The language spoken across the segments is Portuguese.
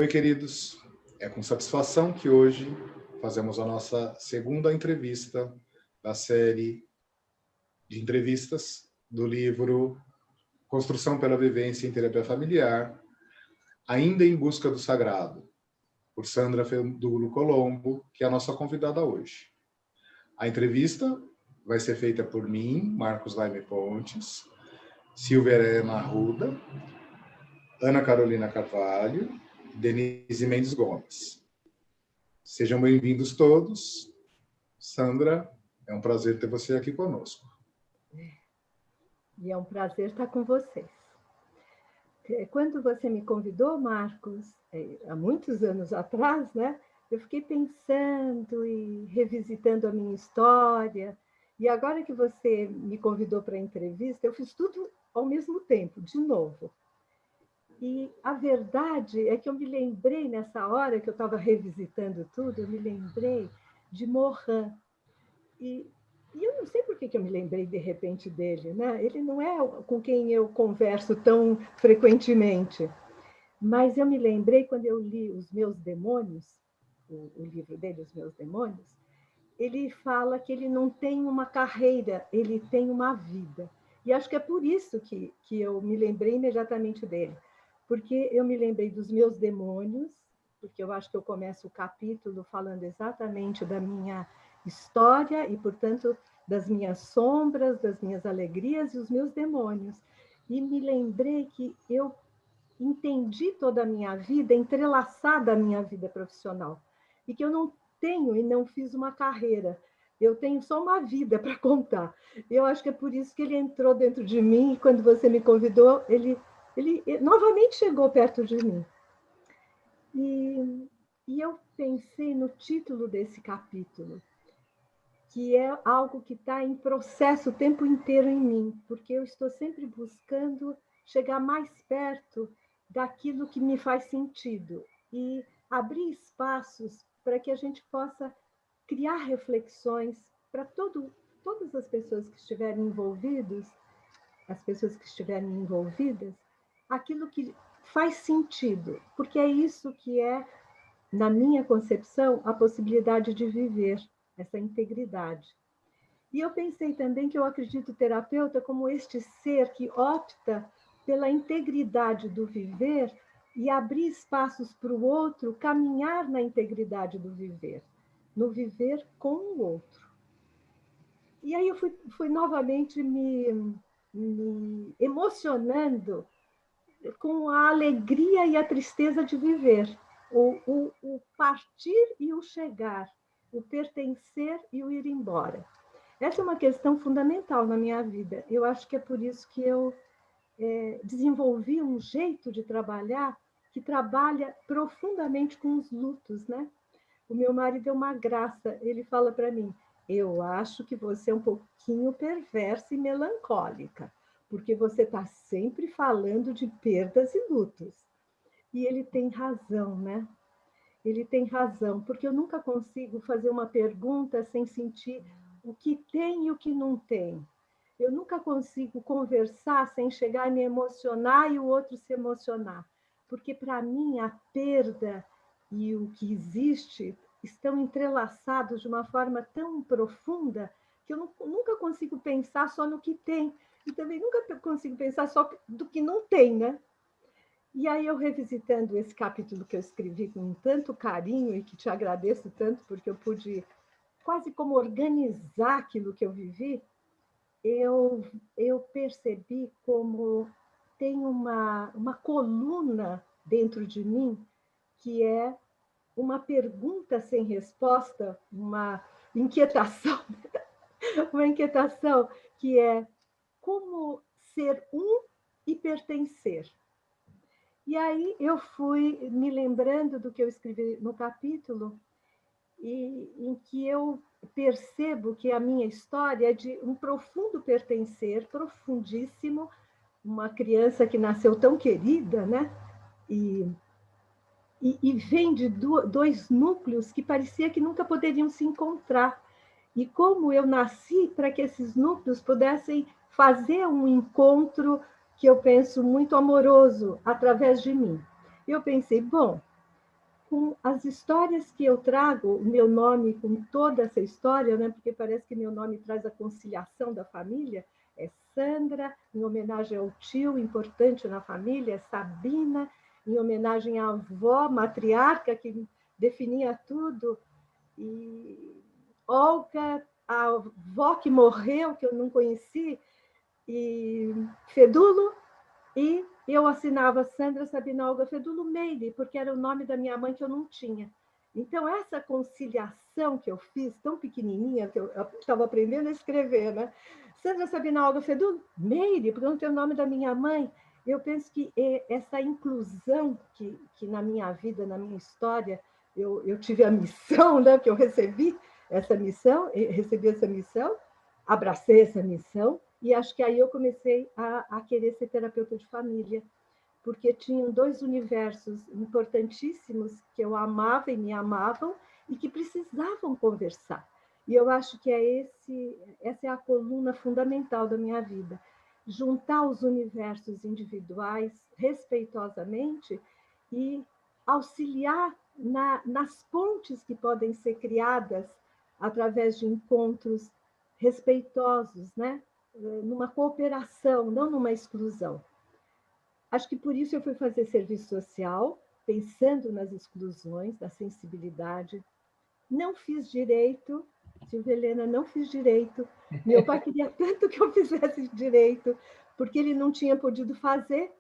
Oi, queridos. É com satisfação que hoje fazemos a nossa segunda entrevista da série de entrevistas do livro Construção pela Vivência em Terapia Familiar, Ainda em Busca do Sagrado, por Sandra Fedulo Colombo, que é a nossa convidada hoje. A entrevista vai ser feita por mim, Marcos Laime Pontes, Silvia Helena Arruda, Ana Carolina Carvalho, Denise Mendes Gomes. Sejam bem-vindos todos. Sandra, é um prazer ter você aqui conosco. E é um prazer estar com vocês. Quando você me convidou, Marcos, há muitos anos atrás, né, eu fiquei pensando e revisitando a minha história. E agora que você me convidou para a entrevista, eu fiz tudo ao mesmo tempo, de novo. E a verdade é que eu me lembrei, nessa hora que eu estava revisitando tudo, eu me lembrei de Morin. E eu não sei por que eu me lembrei de repente dele, né? Ele não é com quem eu converso tão frequentemente, mas eu me lembrei quando eu li Os Meus Demônios, o livro dele, Os Meus Demônios, ele fala que ele não tem uma carreira, ele tem uma vida. E acho que é por isso que eu me lembrei imediatamente dele, porque eu me lembrei dos meus demônios, porque eu acho que eu começo o capítulo falando exatamente da minha história e, portanto, das minhas sombras, das minhas alegrias e os meus demônios. E me lembrei que eu entendi toda a minha vida entrelaçada à minha vida profissional e que eu não tenho e não fiz uma carreira. Eu tenho só uma vida para contar. Eu acho que é por isso que ele entrou dentro de mim e quando você me convidou, ele novamente chegou perto de mim. E eu pensei no título desse capítulo, que é algo que está em processo o tempo inteiro em mim, porque eu estou sempre buscando chegar mais perto daquilo que me faz sentido e abrir espaços para que a gente possa criar reflexões para todas as pessoas que estiverem envolvidas, aquilo que faz sentido, porque é isso que é, na minha concepção, a possibilidade de viver essa integridade. E eu pensei também que eu acredito o terapeuta como este ser que opta pela integridade do viver e abrir espaços para o outro caminhar na integridade do viver, no viver com o outro. E aí eu fui novamente me emocionando com a alegria e a tristeza de viver, o partir e o chegar, o pertencer e o ir embora. Essa é uma questão fundamental na minha vida. Eu acho que é por isso que eu desenvolvi um jeito de trabalhar que trabalha profundamente com os lutos, né? O meu marido é uma graça. Ele fala para mim, eu acho que você é um pouquinho perversa e melancólica, porque você está sempre falando de perdas e lutos. E ele tem razão, né? Ele tem razão, porque eu nunca consigo fazer uma pergunta sem sentir o que tem e o que não tem. Eu nunca consigo conversar sem chegar a me emocionar e o outro se emocionar, porque para mim a perda e o que existe estão entrelaçados de uma forma tão profunda que eu nunca consigo pensar só no que tem e também nunca consigo pensar só do que não tem, né? E aí eu revisitando esse capítulo que eu escrevi com tanto carinho e que te agradeço tanto porque eu pude quase como organizar aquilo que eu vivi, eu percebi como tem uma coluna dentro de mim que é uma pergunta sem resposta, uma inquietação que é como ser um e pertencer. E aí eu fui me lembrando do que eu escrevi no capítulo, em que eu percebo que a minha história é de um profundo pertencer, profundíssimo, uma criança que nasceu tão querida, né? E vem de dois núcleos que parecia que nunca poderiam se encontrar. E como eu nasci para que esses núcleos pudessem fazer um encontro que eu penso muito amoroso através de mim. Eu pensei, bom, com as histórias que eu trago, o meu nome com toda essa história, né? Porque parece que meu nome traz a conciliação da família, é Sandra, em homenagem ao tio importante na família, Sabina, em homenagem à avó matriarca que definia tudo, e Olga, a avó que morreu, que eu não conheci, e Fedulo, e eu assinava Sandra Sabina Olga Fedulo Meire, porque era o nome da minha mãe que eu não tinha. Então, essa conciliação que eu fiz, tão pequenininha, que eu estava aprendendo a escrever, né? Sandra Sabina Olga Fedulo Meire, porque eu não tenho o nome da minha mãe. Eu penso que essa inclusão que na minha vida, na minha história, eu tive a missão, né, que eu recebi essa missão, abracei essa missão, e acho que aí eu comecei a querer ser terapeuta de família, porque tinham dois universos importantíssimos que eu amava e me amavam e que precisavam conversar. E eu acho que essa é a coluna fundamental da minha vida. Juntar os universos individuais respeitosamente e auxiliar nas pontes que podem ser criadas através de encontros respeitosos, né? Numa cooperação, não numa exclusão. Acho que por isso eu fui fazer serviço social, pensando nas exclusões, na sensibilidade. Não fiz direito, Silvia Helena, não fiz direito. Meu pai queria tanto que eu fizesse direito, porque ele não tinha podido fazer,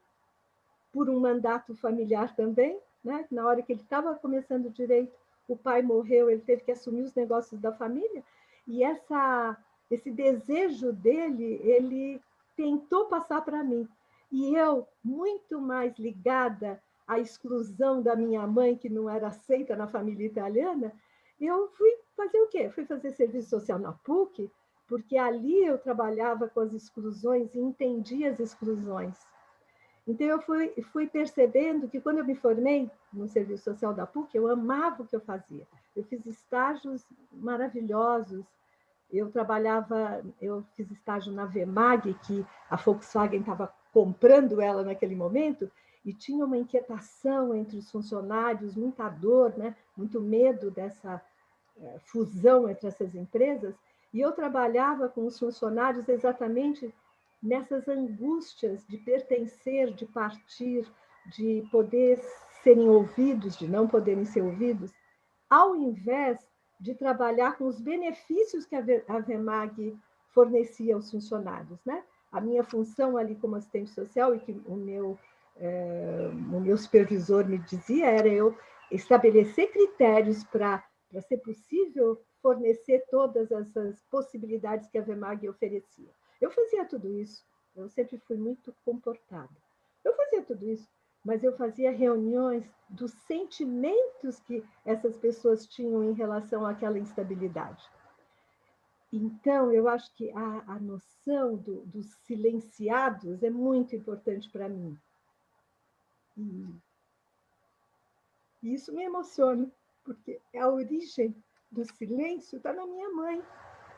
por um mandato familiar também, né? Na hora que ele estava começando direito, o pai morreu, ele teve que assumir os negócios da família, e esse desejo dele, ele tentou passar para mim. E eu, muito mais ligada à exclusão da minha mãe, que não era aceita na família italiana, eu fui fazer o quê? Fui fazer serviço social na PUC, porque ali eu trabalhava com as exclusões e entendia as exclusões. Então, eu fui percebendo que, quando eu me formei no Serviço Social da PUC, eu amava o que eu fazia. Eu fiz estágios maravilhosos. Eu fiz estágio na Vemag, que a Volkswagen estava comprando ela naquele momento, e tinha uma inquietação entre os funcionários, muita dor, né? Muito medo dessa fusão entre essas empresas, e eu trabalhava com os funcionários exatamente nessas angústias de pertencer, de partir, de poder serem ouvidos, de não poderem ser ouvidos, ao invés de trabalhar com os benefícios que a Vemag fornecia aos funcionários, né? A minha função ali como assistente social, e que o meu supervisor me dizia, era eu estabelecer critérios para ser possível fornecer todas essas possibilidades que a Vemag oferecia. Eu fazia tudo isso, eu sempre fui muito comportada. Eu fazia tudo isso, mas eu fazia reuniões dos sentimentos que essas pessoas tinham em relação àquela instabilidade. Então, eu acho que a noção dos silenciados é muito importante para mim. E isso me emociona, porque a origem do silêncio está na minha mãe.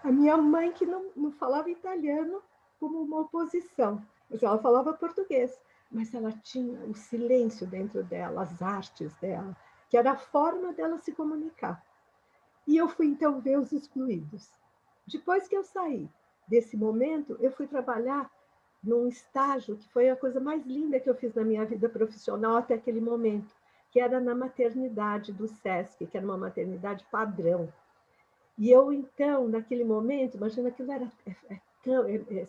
A minha mãe, que não falava italiano como uma oposição, mas ela falava português. Mas ela tinha o silêncio dentro dela, as artes dela, que era a forma dela se comunicar. E eu fui, então, ver os excluídos. Depois que eu saí desse momento, eu fui trabalhar num estágio que foi a coisa mais linda que eu fiz na minha vida profissional até aquele momento, que era na maternidade do SESC, que era uma maternidade padrão. E eu, então, naquele momento, imagina, aquilo era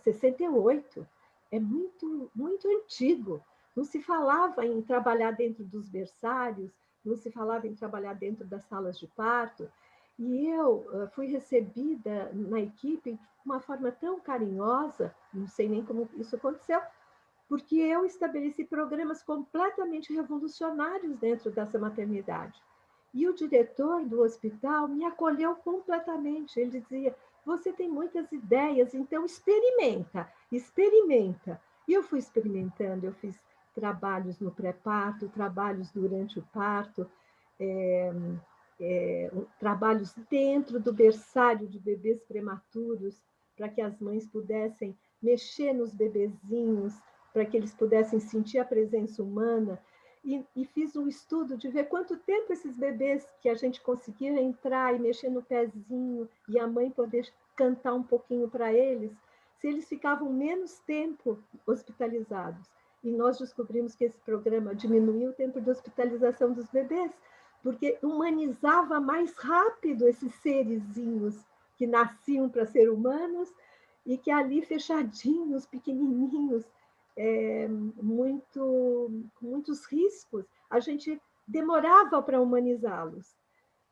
68, é muito, muito antigo. Não se falava em trabalhar dentro dos berçários, não se falava em trabalhar dentro das salas de parto. E eu fui recebida na equipe de uma forma tão carinhosa, não sei nem como isso aconteceu, porque eu estabeleci programas completamente revolucionários dentro dessa maternidade. E o diretor do hospital me acolheu completamente. Ele dizia, você tem muitas ideias, então experimenta, experimenta. E eu fui experimentando, eu fiz trabalhos no pré-parto, trabalhos durante o parto, trabalhos dentro do berçário de bebês prematuros, para que as mães pudessem mexer nos bebezinhos, para que eles pudessem sentir a presença humana. e fiz um estudo de ver quanto tempo esses bebês que a gente conseguia entrar e mexer no pezinho e a mãe poder cantar um pouquinho para eles, se eles ficavam menos tempo hospitalizados. E nós descobrimos que esse programa diminuiu o tempo de hospitalização dos bebês, porque humanizava mais rápido esses serizinhos que nasciam para ser humanos e que ali fechadinhos, pequenininhos, com muitos riscos, a gente demorava para humanizá-los.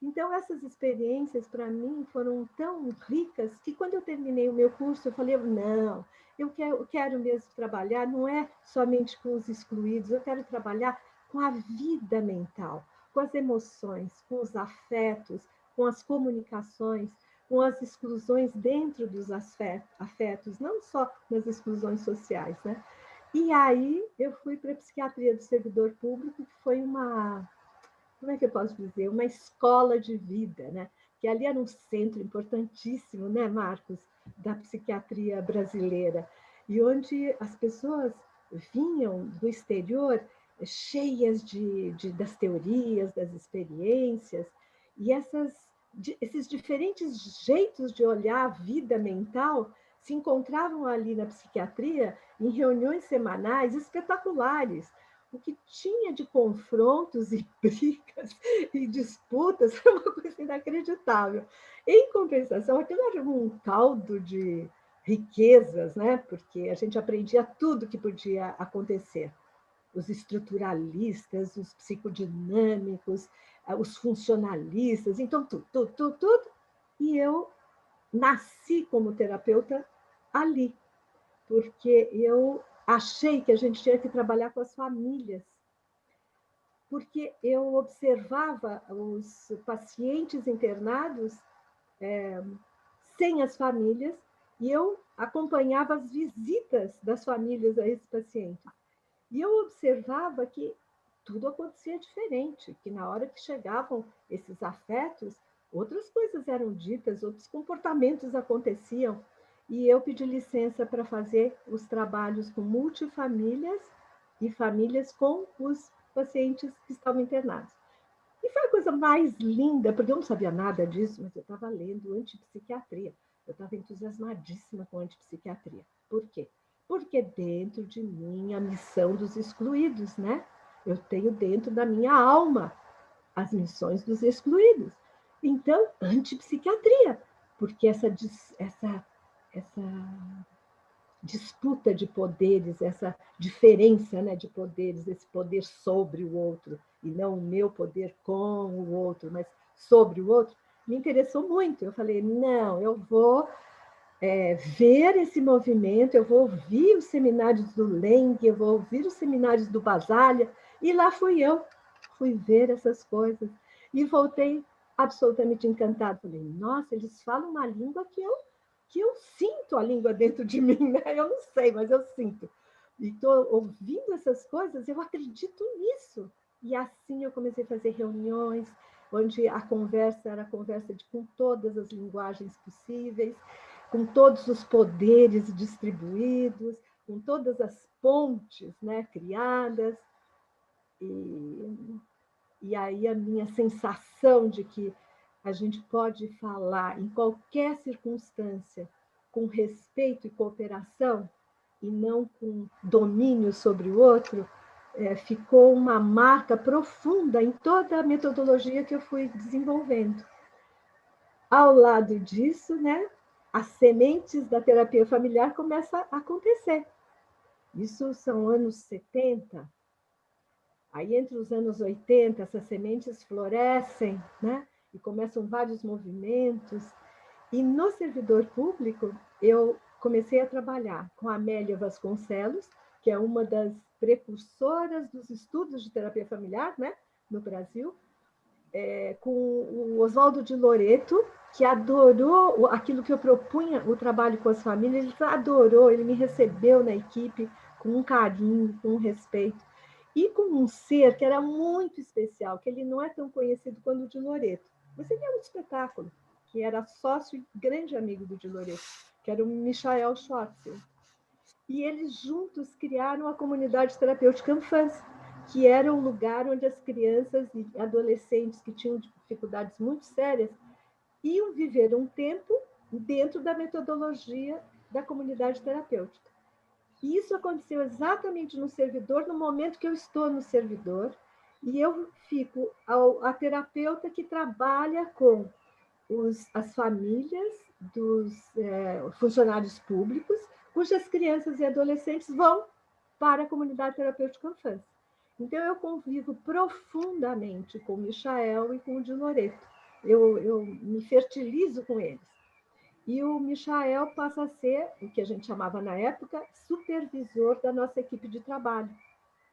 Então, essas experiências, para mim, foram tão ricas que, quando eu terminei o meu curso, eu falei, não, eu quero mesmo trabalhar, não é somente com os excluídos, eu quero trabalhar com a vida mental, com as emoções, com os afetos, com as comunicações, com as exclusões dentro dos afetos, não só nas exclusões sociais, né? E aí eu fui para a psiquiatria do servidor público, que foi como é que eu posso dizer, uma escola de vida, né? Que ali era um centro importantíssimo, né, Marcos, da psiquiatria brasileira, e onde as pessoas vinham do exterior cheias das teorias, das experiências, e esses diferentes jeitos de olhar a vida mental se encontravam ali na psiquiatria em reuniões semanais espetaculares. O que tinha de confrontos e brigas e disputas era uma coisa inacreditável. Em compensação, aquilo era um caldo de riquezas, né? Porque a gente aprendia tudo que podia acontecer. Os estruturalistas, os psicodinâmicos, os funcionalistas, então tudo. E eu nasci como terapeuta ali, porque eu achei que a gente tinha que trabalhar com as famílias, porque eu observava os pacientes internados sem as famílias e eu acompanhava as visitas das famílias a esses pacientes. E eu observava que tudo acontecia diferente, que na hora que chegavam esses afetos, outras coisas eram ditas, outros comportamentos aconteciam. E eu pedi licença para fazer os trabalhos com multifamílias e famílias com os pacientes que estavam internados. E foi a coisa mais linda, porque eu não sabia nada disso, mas eu estava lendo antipsiquiatria. Eu estava entusiasmadíssima com antipsiquiatria. Por quê? Porque dentro de mim a missão dos excluídos, né? Eu tenho dentro da minha alma as missões dos excluídos. Então, antipsiquiatria, porque essa disputa de poderes, essa diferença, né, de poderes, esse poder sobre o outro, e não o meu poder com o outro, mas sobre o outro, me interessou muito. Eu falei, não, eu vou ver esse movimento, eu vou ouvir os seminários do Leng, eu vou ouvir os seminários do Basaglia, e lá fui ver essas coisas, e voltei absolutamente encantada. Falei, nossa, eles falam uma língua que eu sinto a língua dentro de mim, né? Eu não sei, mas eu sinto. E estou ouvindo essas coisas, eu acredito nisso. E assim eu comecei a fazer reuniões, onde a conversa era conversa com todas as linguagens possíveis, com todos os poderes distribuídos, com todas as pontes, né, criadas. E aí a minha sensação de que a gente pode falar em qualquer circunstância com respeito e cooperação e não com domínio sobre o outro, ficou uma marca profunda em toda a metodologia que eu fui desenvolvendo. Ao lado disso, né, as sementes da terapia familiar começam a acontecer. Isso são anos 70. Aí, entre os anos 80, essas sementes florescem, né? E começam vários movimentos. E no servidor público, eu comecei a trabalhar com a Amélia Vasconcelos, que é uma das precursoras dos estudos de terapia familiar, né, no Brasil, com o Oswaldo de Loreto, que adorou aquilo que eu propunha, o trabalho com as famílias, ele adorou, ele me recebeu na equipe com um carinho, com um respeito. E com um ser que era muito especial, que ele não é tão conhecido quanto o de Loreto. Mas ele era um espetáculo, que era sócio e grande amigo do de Loreto, que era o Michael Schwartzel. E eles juntos criaram a comunidade terapêutica Anfans, que era um lugar onde as crianças e adolescentes que tinham dificuldades muito sérias iam viver um tempo dentro da metodologia da comunidade terapêutica. E isso aconteceu exatamente no servidor, no momento que eu estou no servidor, e eu fico a terapeuta que trabalha com as famílias dos funcionários públicos, cujas crianças e adolescentes vão para a comunidade terapêutica infância. Então, eu convivo profundamente com o Michael e com o Di Loreto. Eu me fertilizo com eles. E o Michael passa a ser, o que a gente chamava na época, supervisor da nossa equipe de trabalho.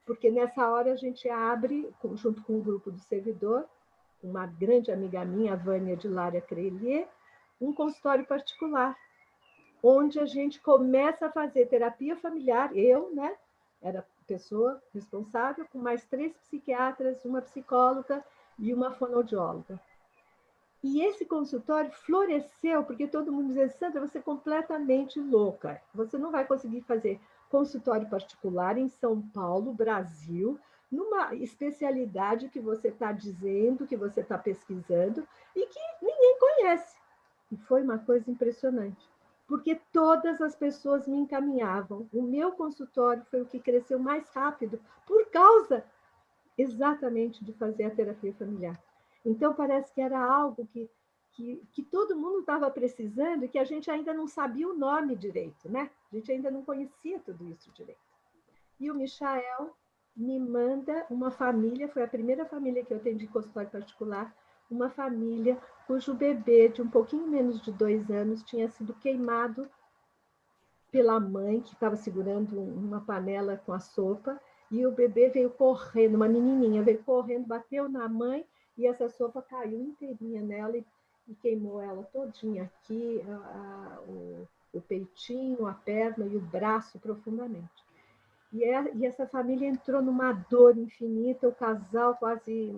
Porque nessa hora a gente abre, junto com o grupo do servidor, uma grande amiga minha, a Vânia de Lara Crelier, um consultório particular, onde a gente começa a fazer terapia familiar. Eu, né, era pessoa responsável, com mais 3 psiquiatras, uma psicóloga e uma fonoaudióloga. E esse consultório floresceu, porque todo mundo dizia, Sandra, você é completamente louca. Você não vai conseguir fazer consultório particular em São Paulo, Brasil, numa especialidade que você está dizendo, que você está pesquisando, e que ninguém conhece. E foi uma coisa impressionante, porque todas as pessoas me encaminhavam. O meu consultório foi o que cresceu mais rápido, por causa exatamente de fazer a terapia familiar. Então, parece que era algo que todo mundo estava precisando e que a gente ainda não sabia o nome direito, né? A gente ainda não conhecia tudo isso direito. E o Michael me manda uma família, foi a primeira família que eu atendi em consultório particular, uma família cujo bebê de um pouquinho menos de 2 anos tinha sido queimado pela mãe, que estava segurando uma panela com a sopa, e o bebê veio correndo, uma menininha veio correndo, bateu na mãe, e essa sopa caiu inteirinha nela e queimou ela todinha aqui, o peitinho, a perna e o braço profundamente. E essa família entrou numa dor infinita, o casal quase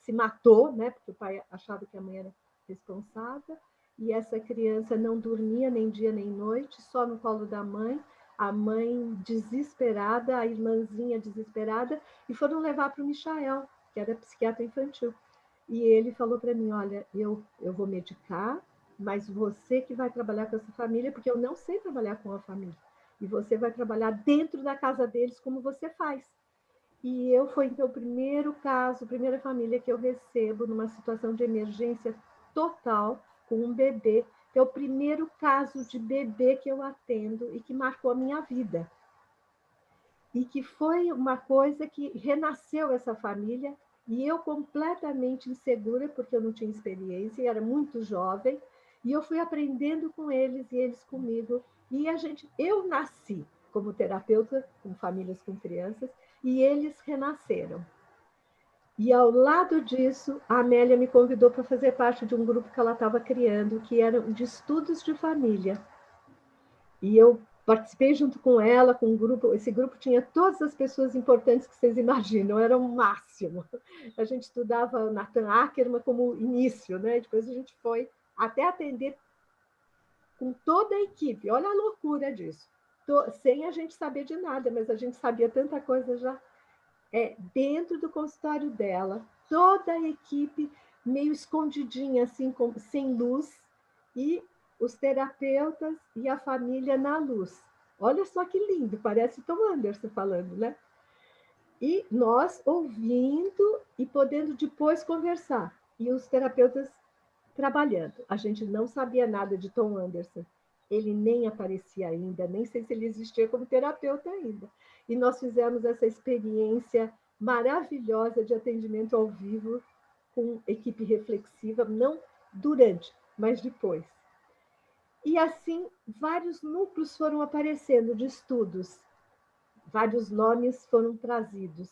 se matou, né? Porque o pai achava que a mãe era responsável, e essa criança não dormia nem dia nem noite, só no colo da mãe, a mãe desesperada, a irmãzinha desesperada, e foram levar para o Michael, que era psiquiatra infantil. E ele falou para mim, olha, eu vou medicar, mas você que vai trabalhar com essa família, porque eu não sei trabalhar com a família. E você vai trabalhar dentro da casa deles como você faz. E foi então o primeiro caso, a primeira família que eu recebo numa situação de emergência total com um bebê, que é o primeiro caso de bebê que eu atendo e que marcou a minha vida. E que foi uma coisa que renasceu essa família, e eu completamente insegura, porque eu não tinha experiência, e era muito jovem, e eu fui aprendendo com eles e eles comigo. E eu nasci como terapeuta com famílias com crianças, e eles renasceram. E ao lado disso, a Amélia me convidou para fazer parte de um grupo que ela estava criando, que era de estudos de família. E eu participei junto com ela, com um grupo. Esse grupo tinha todas as pessoas importantes que vocês imaginam, era o máximo. A gente estudava Nathan Ackerman como início, né? Depois a gente foi até atender com toda a equipe. Olha a loucura disso. Sem a gente saber de nada, mas a gente sabia tanta coisa já. Dentro do consultório dela, toda a equipe meio escondidinha, assim, sem luz, e os terapeutas e a família na luz. Olha só que lindo, parece Tom Anderson falando, né? E nós ouvindo e podendo depois conversar. E os terapeutas trabalhando. A gente não sabia nada de Tom Anderson. Ele nem aparecia ainda, nem sei se ele existia como terapeuta ainda. E nós fizemos essa experiência maravilhosa de atendimento ao vivo com equipe reflexiva, não durante, mas depois. E assim, vários núcleos foram aparecendo de estudos, vários nomes foram trazidos.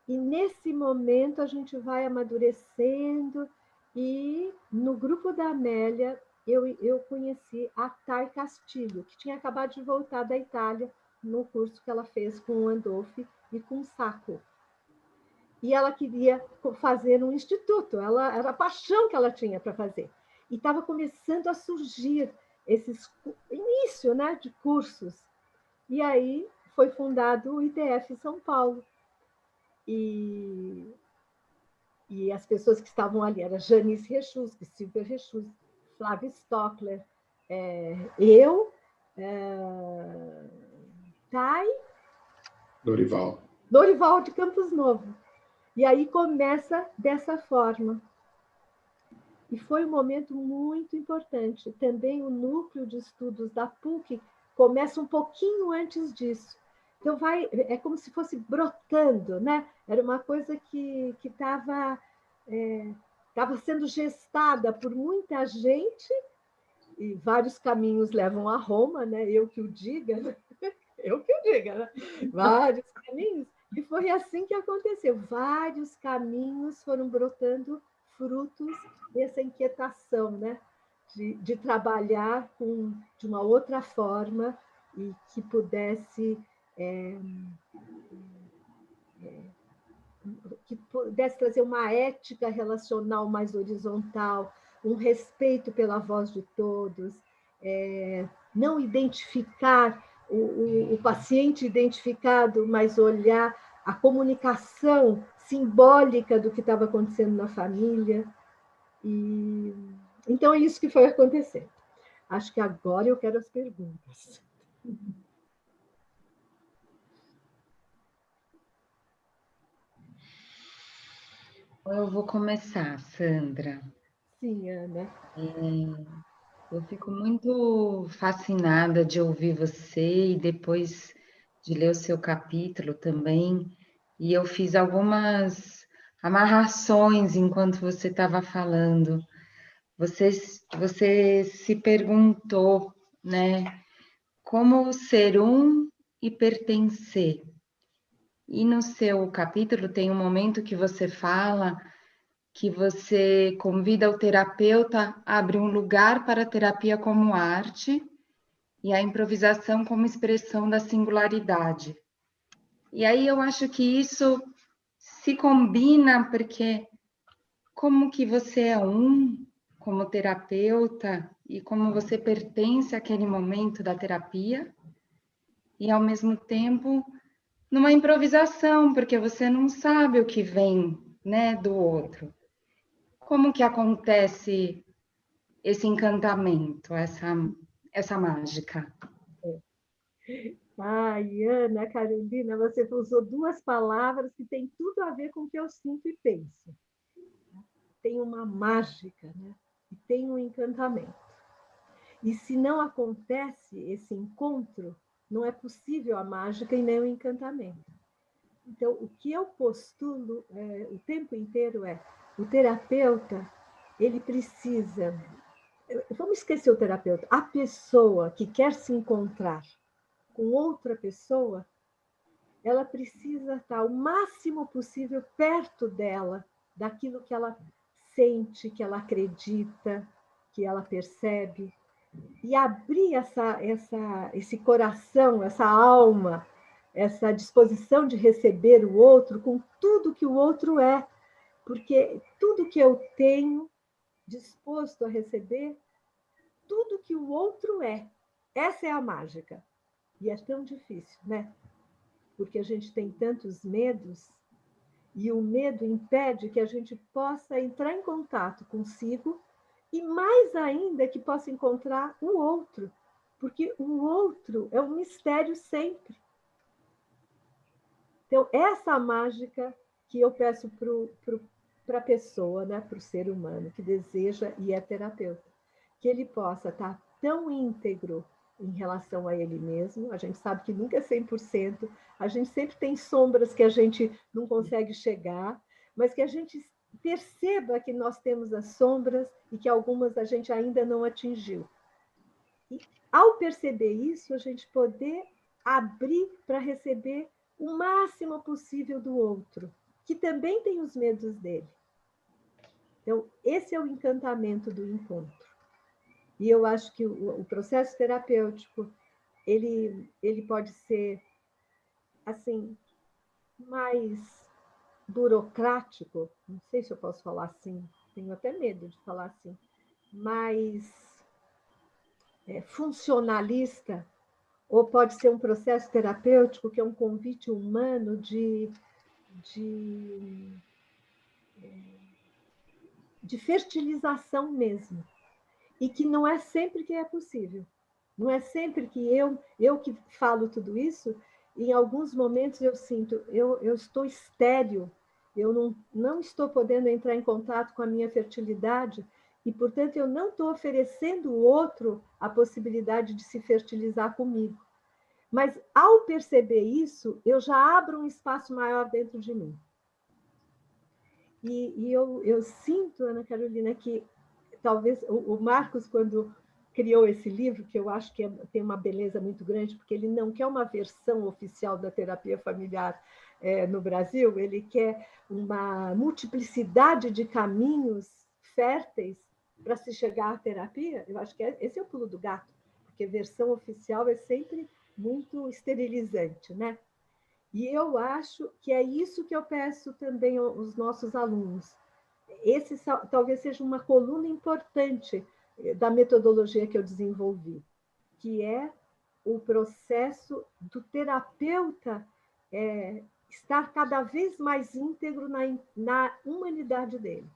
E nesse momento a gente vai amadurecendo, e no grupo da Amélia eu conheci a Thay Castilho, que tinha acabado de voltar da Itália no curso que ela fez com o Andolfi e com o Sacco. E ela queria fazer um instituto, era a paixão que ela tinha para fazer. E estava começando a surgir esses início, né, de cursos. E aí foi fundado o ITF São Paulo. E as pessoas que estavam ali eram Janice Rechus, Silvia Rechus, Flávia Stockler, eu, Thay, Dorival de Campos Novo. E aí começa dessa forma. E foi um momento muito importante. Também o núcleo de estudos da PUC começa um pouquinho antes disso. Então, é como se fosse brotando, né? Era uma coisa que estava sendo gestada por muita gente, e vários caminhos levam a Roma, né? Eu que o diga, né? Eu que o diga, né? Vários caminhos. E foi assim que aconteceu. Vários caminhos foram brotando frutos dessa inquietação, né? De trabalhar de uma outra forma e que pudesse trazer uma ética relacional mais horizontal, um respeito pela voz de todos, não identificar o paciente identificado, mas olhar a comunicação simbólica do que estava acontecendo na família. Então, é isso que foi acontecendo. Acho que agora eu quero as perguntas. Eu vou começar, Sandra. Sim, Ana. Eu fico muito fascinada de ouvir você e depois de ler o seu capítulo também. E eu fiz algumas amarrações enquanto você estava falando. Você se perguntou, né, como ser um e pertencer. E no seu capítulo tem um momento que você fala que você convida o terapeuta a abrir um lugar para a terapia como arte e a improvisação como expressão da singularidade. E aí eu acho que isso se combina porque como que você é um como terapeuta e como você pertence àquele momento da terapia e ao mesmo tempo numa improvisação, porque você não sabe o que vem, né, do outro. Como que acontece esse encantamento, essa mágica? Ai, Ana Carolina, você usou duas palavras que têm tudo a ver com o que eu sinto e penso. Tem uma mágica, né? E tem um encantamento. E se não acontece esse encontro, não é possível a mágica e nem o encantamento. Então, o que eu postulo o tempo inteiro o terapeuta, ele precisa... Vamos esquecer o terapeuta. A pessoa que quer se encontrar com outra pessoa, ela precisa estar o máximo possível perto dela, daquilo que ela sente, que ela acredita, que ela percebe, e abrir esse coração, essa alma, essa disposição de receber o outro com tudo que o outro é, porque tudo que eu tenho disposto a receber, tudo que o outro é, essa é a mágica. E é tão difícil, né? Porque a gente tem tantos medos e o medo impede que a gente possa entrar em contato consigo e mais ainda que possa encontrar o outro, porque o outro é um mistério sempre. Então, essa mágica que eu peço para a pessoa, né, para o ser humano que deseja e é terapeuta, que ele possa estar tão íntegro em relação a ele mesmo, a gente sabe que nunca é 100%, a gente sempre tem sombras que a gente não consegue chegar, mas que a gente perceba que nós temos as sombras e que algumas a gente ainda não atingiu. E, ao perceber isso, a gente poder abrir para receber o máximo possível do outro, que também tem os medos dele. Então, esse é o encantamento do encontro. E eu acho que o processo terapêutico, ele pode ser, assim, mais burocrático, não sei se eu posso falar assim, tenho até medo de falar assim, mais funcionalista, ou pode ser um processo terapêutico que é um convite humano de de fertilização mesmo. E que não é sempre que é possível. Não é sempre que eu que falo tudo isso, em alguns momentos eu sinto, eu estou estéril, eu não estou podendo entrar em contato com a minha fertilidade e, portanto, eu não estou oferecendo ao outro a possibilidade de se fertilizar comigo. Mas, ao perceber isso, eu já abro um espaço maior dentro de mim. E eu sinto, Ana Carolina, que talvez o Marcos, quando criou esse livro, que eu acho que tem uma beleza muito grande, porque ele não quer uma versão oficial da terapia familiar no Brasil, ele quer uma multiplicidade de caminhos férteis para se chegar à terapia. Eu acho que esse é o pulo do gato, porque versão oficial é sempre muito esterilizante, né? E eu acho que é isso que eu peço também aos nossos alunos. Esse talvez seja uma coluna importante da metodologia que eu desenvolvi, que é o processo do terapeuta estar cada vez mais íntegro na humanidade dele.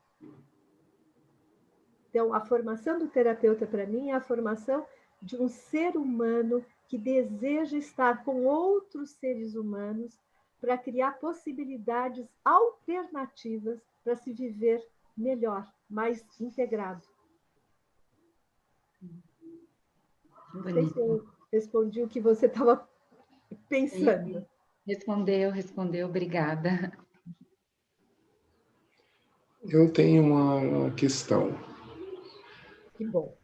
Então, a formação do terapeuta, para mim, é a formação de um ser humano que deseja estar com outros seres humanos para criar possibilidades alternativas para se viver melhor, mais integrado. Não sei se eu respondi o que você estava pensando. Respondeu, obrigada. Eu tenho uma questão. Que bom.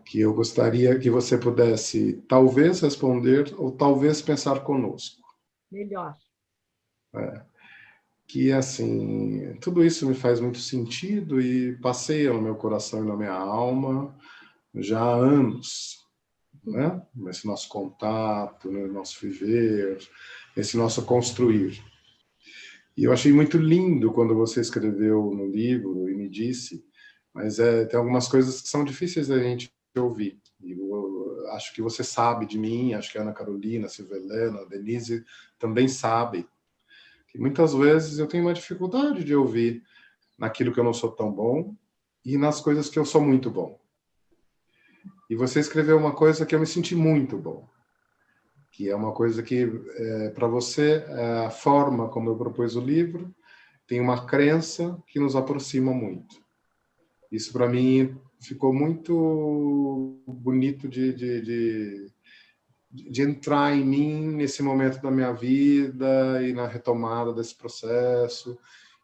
Que eu gostaria que você pudesse talvez responder ou talvez pensar conosco. Melhor. Que, assim, tudo isso me faz muito sentido e passeia no meu coração e na minha alma já há anos, né? Nesse nosso contato, no nosso viver, nesse nosso construir. E eu achei muito lindo quando você escreveu no livro e me disse, mas tem algumas coisas que são difíceis da gente ouvir. E eu acho que você sabe de mim, acho que a Ana Carolina, a Silvia Helena, a Denise também sabem. Que muitas vezes eu tenho uma dificuldade de ouvir naquilo que eu não sou tão bom e nas coisas que eu sou muito bom. E você escreveu uma coisa que eu me senti muito bom, que é uma coisa que, para você, a forma como eu propus o livro tem uma crença que nos aproxima muito. Isso, para mim, ficou muito bonito de entrar em mim nesse momento da minha vida e na retomada desse processo.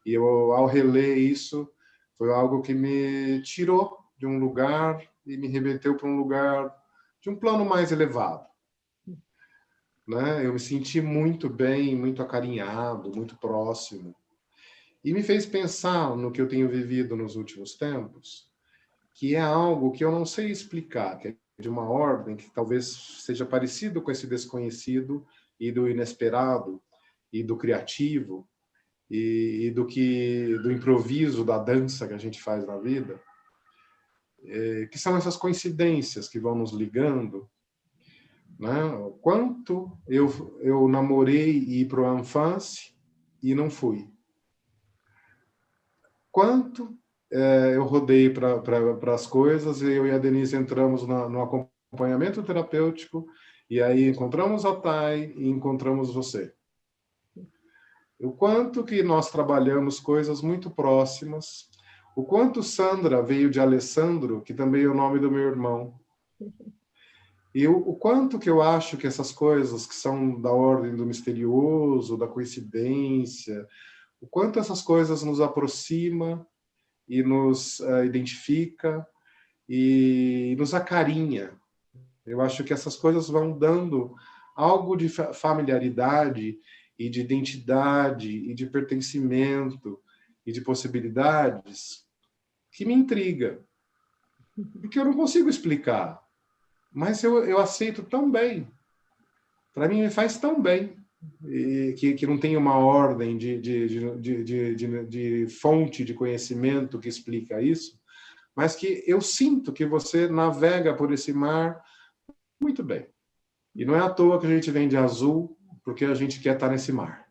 E eu, ao reler isso, foi algo que me tirou de um lugar e me remeteu para um lugar de um plano mais elevado. Né? Eu me senti muito bem, muito acarinhado, muito próximo. E me fez pensar no que eu tenho vivido nos últimos tempos, que é algo que eu não sei explicar, que é de uma ordem que talvez seja parecido com esse desconhecido e do inesperado e do criativo e do improviso, da dança que a gente faz na vida, que são essas coincidências que vão nos ligando, né? O quanto eu namorei e ir para a infância e não fui. Quanto eu rodei para as coisas, eu e a Denise entramos no acompanhamento terapêutico, e aí encontramos a Thay e encontramos você. O quanto que nós trabalhamos coisas muito próximas, o quanto Sandra veio de Alessandro, que também é o nome do meu irmão, e o quanto que eu acho que essas coisas que são da ordem do misterioso, da coincidência, o quanto essas coisas nos aproximam e nos identifica e nos acarinha. Eu acho que essas coisas vão dando algo de familiaridade e de identidade e de pertencimento e de possibilidades que me intriga. Porque eu não consigo explicar, mas eu aceito tão bem. Para mim, me faz tão bem. Que não tem uma ordem de fonte de conhecimento que explica isso, mas que eu sinto que você navega por esse mar muito bem. E não é à toa que a gente vem de azul, porque a gente quer estar nesse mar.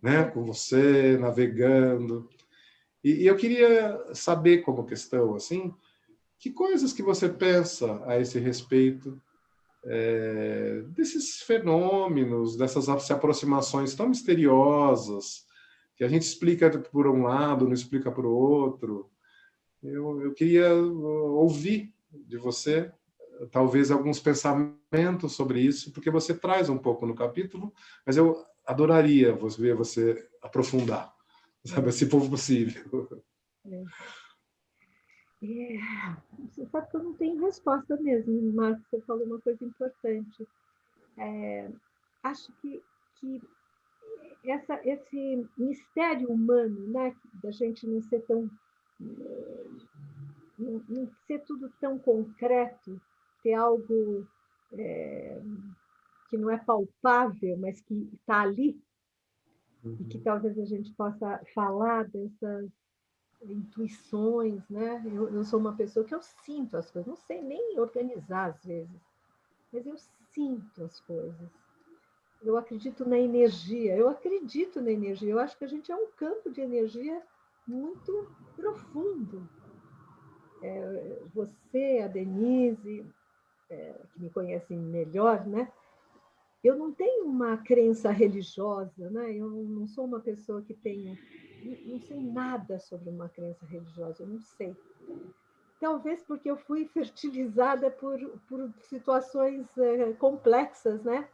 né, com você, navegando. E eu queria saber, como questão, assim, que coisas que você pensa a esse respeito desses fenômenos, dessas aproximações tão misteriosas, que a gente explica por um lado, não explica por outro. Eu queria ouvir de você, talvez, alguns pensamentos sobre isso, porque você traz um pouco no capítulo, mas eu adoraria ver você aprofundar, sabe, se for possível. Você sabe que eu não tenho resposta mesmo, Marcos, você falou uma coisa importante. Acho que esse mistério humano, né, da gente não ser tão não ser tudo tão concreto, ter algo que não é palpável, mas que está ali, e que talvez a gente possa falar dessas intuições, né? Eu sou uma pessoa que eu sinto as coisas, não sei nem organizar às vezes, mas eu sinto as coisas. Eu acredito na energia, eu acho que a gente é um campo de energia muito profundo. Você, a Denise, que me conhecem melhor, né? Eu não tenho uma crença religiosa, né? Eu não sou uma pessoa que tenho, não sei nada sobre uma crença religiosa, eu não sei. Talvez porque eu fui fertilizada por situações complexas, né?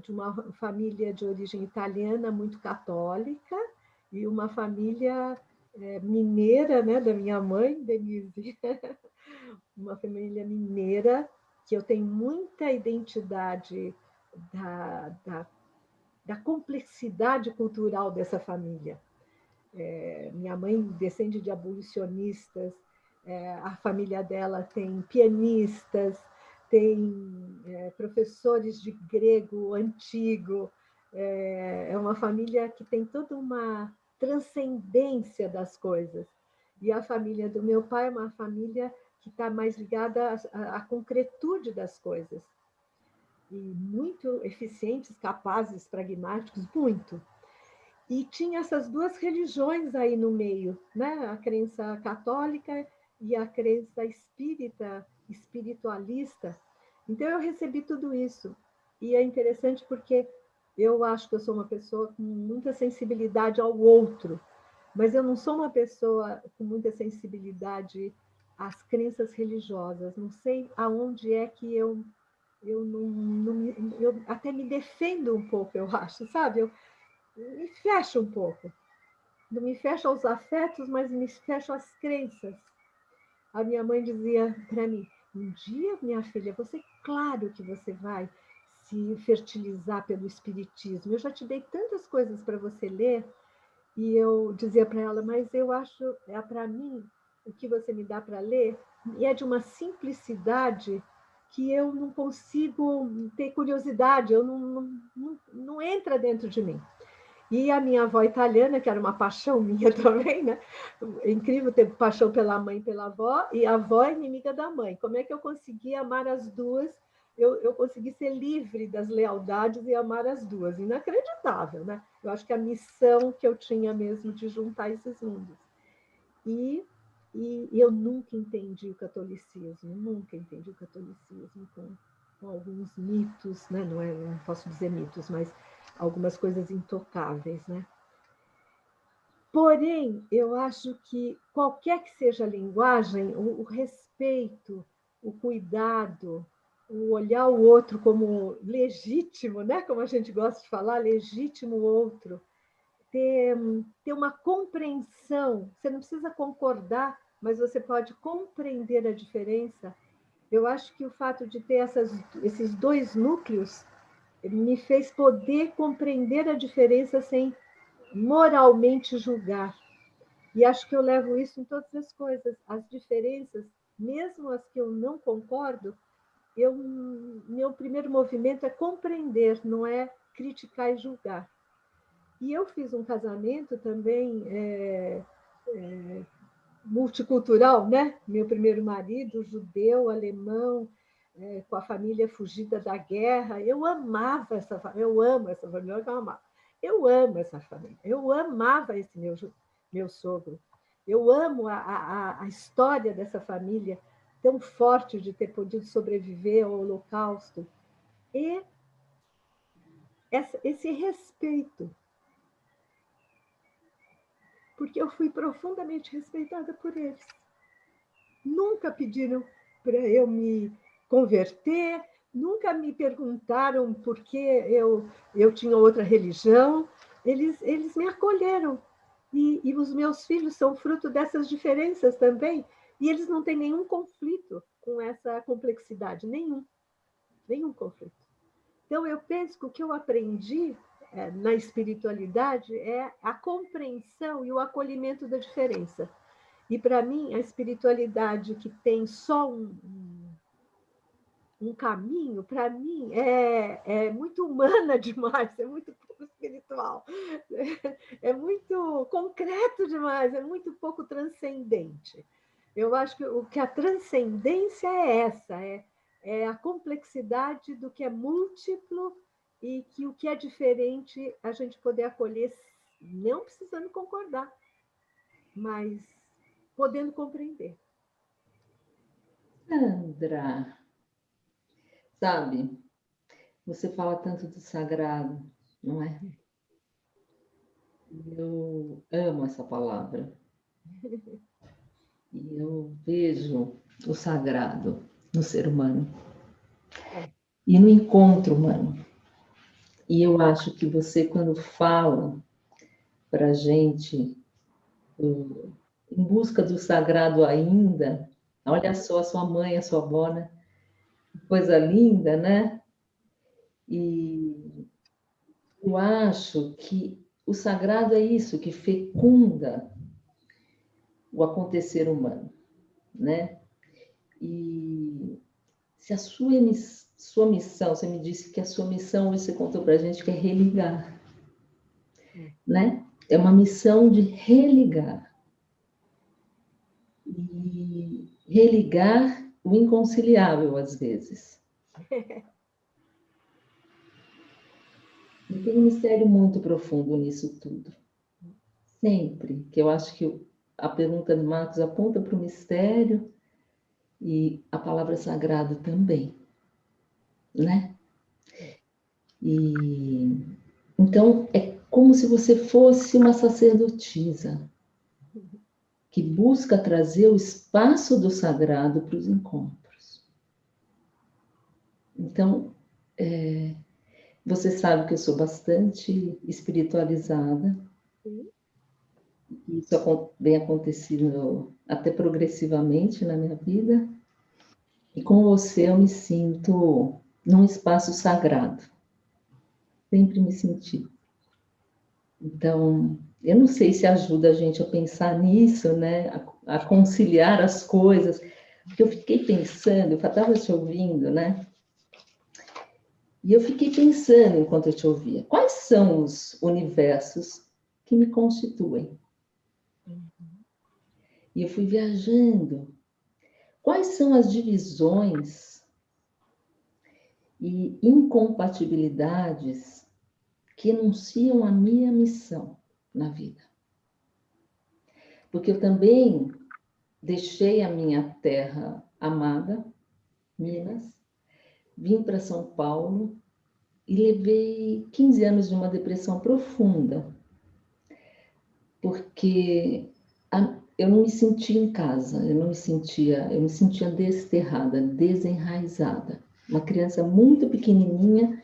De uma família de origem italiana muito católica e uma família mineira, né? Da minha mãe, Denise, uma família mineira que eu tenho muita identidade da complexidade cultural dessa família. Minha mãe descende de abolicionistas, a família dela tem pianistas, tem professores de grego antigo, é uma família que tem toda uma transcendência das coisas. E a família do meu pai é uma família que está mais ligada à concretude das coisas. E muito eficientes, capazes, pragmáticos, muito. E tinha essas duas religiões aí no meio, né? A crença católica e a crença espírita, espiritualista. Então eu recebi tudo isso. E é interessante porque eu acho que eu sou uma pessoa com muita sensibilidade ao outro, mas eu não sou uma pessoa com muita sensibilidade às crenças religiosas. Não sei aonde é que eu eu até me defendo um pouco, eu acho, sabe? Eu me fecho um pouco. Não me fecho aos afetos, mas me fecho às crenças. A minha mãe dizia para mim, um dia, minha filha, claro que você vai se fertilizar pelo espiritismo. Eu já te dei tantas coisas para você ler, e eu dizia para ela, mas eu acho, para mim, o que você me dá para ler é de uma simplicidade que eu não consigo ter curiosidade, eu não entra dentro de mim. E a minha avó italiana, que era uma paixão minha também, né? É incrível ter paixão pela mãe e pela avó, e a avó é inimiga da mãe. Como é que eu consegui amar as duas? Eu consegui ser livre das lealdades e amar as duas. Inacreditável, né? Eu acho que a missão que eu tinha mesmo de juntar esses mundos. E eu nunca entendi o catolicismo, com alguns mitos, né? Não posso dizer mitos, mas algumas coisas intocáveis, né? Porém, eu acho que qualquer que seja a linguagem, o respeito, o cuidado, o olhar o outro como legítimo, né? Como a gente gosta de falar, legítimo outro, ter uma compreensão. Você não precisa concordar, mas você pode compreender a diferença. Eu acho que o fato de ter esses dois núcleos me fez poder compreender a diferença sem moralmente julgar. E acho que eu levo isso em todas as coisas. As diferenças, mesmo as que eu não concordo, meu primeiro movimento é compreender, não é criticar e julgar. E eu fiz um casamento também multicultural, né? Meu primeiro marido, judeu, alemão, com a família fugida da guerra. Eu amo essa família, eu amava. eu amo essa família, eu amava esse meu sogro, eu amo a história dessa família tão forte de ter podido sobreviver ao Holocausto. E esse respeito, porque eu fui profundamente respeitada por eles. Nunca pediram para eu me converter, nunca me perguntaram por que eu tinha outra religião. Eles me acolheram. E os meus filhos são fruto dessas diferenças também. E eles não têm nenhum conflito com essa complexidade, nenhum conflito. Então, eu penso que o que eu aprendi na espiritualidade é a compreensão e o acolhimento da diferença. E, para mim, a espiritualidade que tem só um caminho, para mim, é muito humana demais, é muito pouco espiritual, é muito concreto demais, é muito pouco transcendente. Eu acho que a transcendência é essa, é a complexidade do que é múltiplo e que o que é diferente a gente poder acolher, não precisando concordar, mas podendo compreender. Sandra, sabe, você fala tanto do sagrado, não é? Eu amo essa palavra. E eu vejo o sagrado no ser humano e no encontro humano. E eu acho que você, quando fala para a gente em busca do sagrado ainda, olha só a sua mãe, a sua avó, né? Coisa linda, né? E eu acho que o sagrado é isso, que fecunda o acontecer humano, né? E se a sua missão, você me disse que a sua missão, você contou para a gente, que é religar, né? É uma missão de religar. E religar o inconciliável, às vezes. E tem um mistério muito profundo nisso tudo. Sempre, que eu acho que a pergunta do Marcos aponta para o mistério e a palavra sagrado também, né? E então é como se você fosse uma sacerdotisa que busca trazer o espaço do sagrado para os encontros. Então, você sabe que eu sou bastante espiritualizada. Isso vem acontecendo até progressivamente na minha vida. E com você eu me sinto num espaço sagrado. Sempre me senti. Então, eu não sei se ajuda a gente a pensar nisso, né? A conciliar as coisas. Porque eu fiquei pensando, eu estava te ouvindo, né? E eu fiquei pensando enquanto eu te ouvia, quais são os universos que me constituem? E eu fui viajando. Quais são as divisões e incompatibilidades que enunciam a minha missão na vida? Porque eu também deixei a minha terra amada, Minas, vim para São Paulo e levei 15 anos de uma depressão profunda, porque eu não me sentia em casa, eu me sentia desterrada, desenraizada. Uma criança muito pequenininha,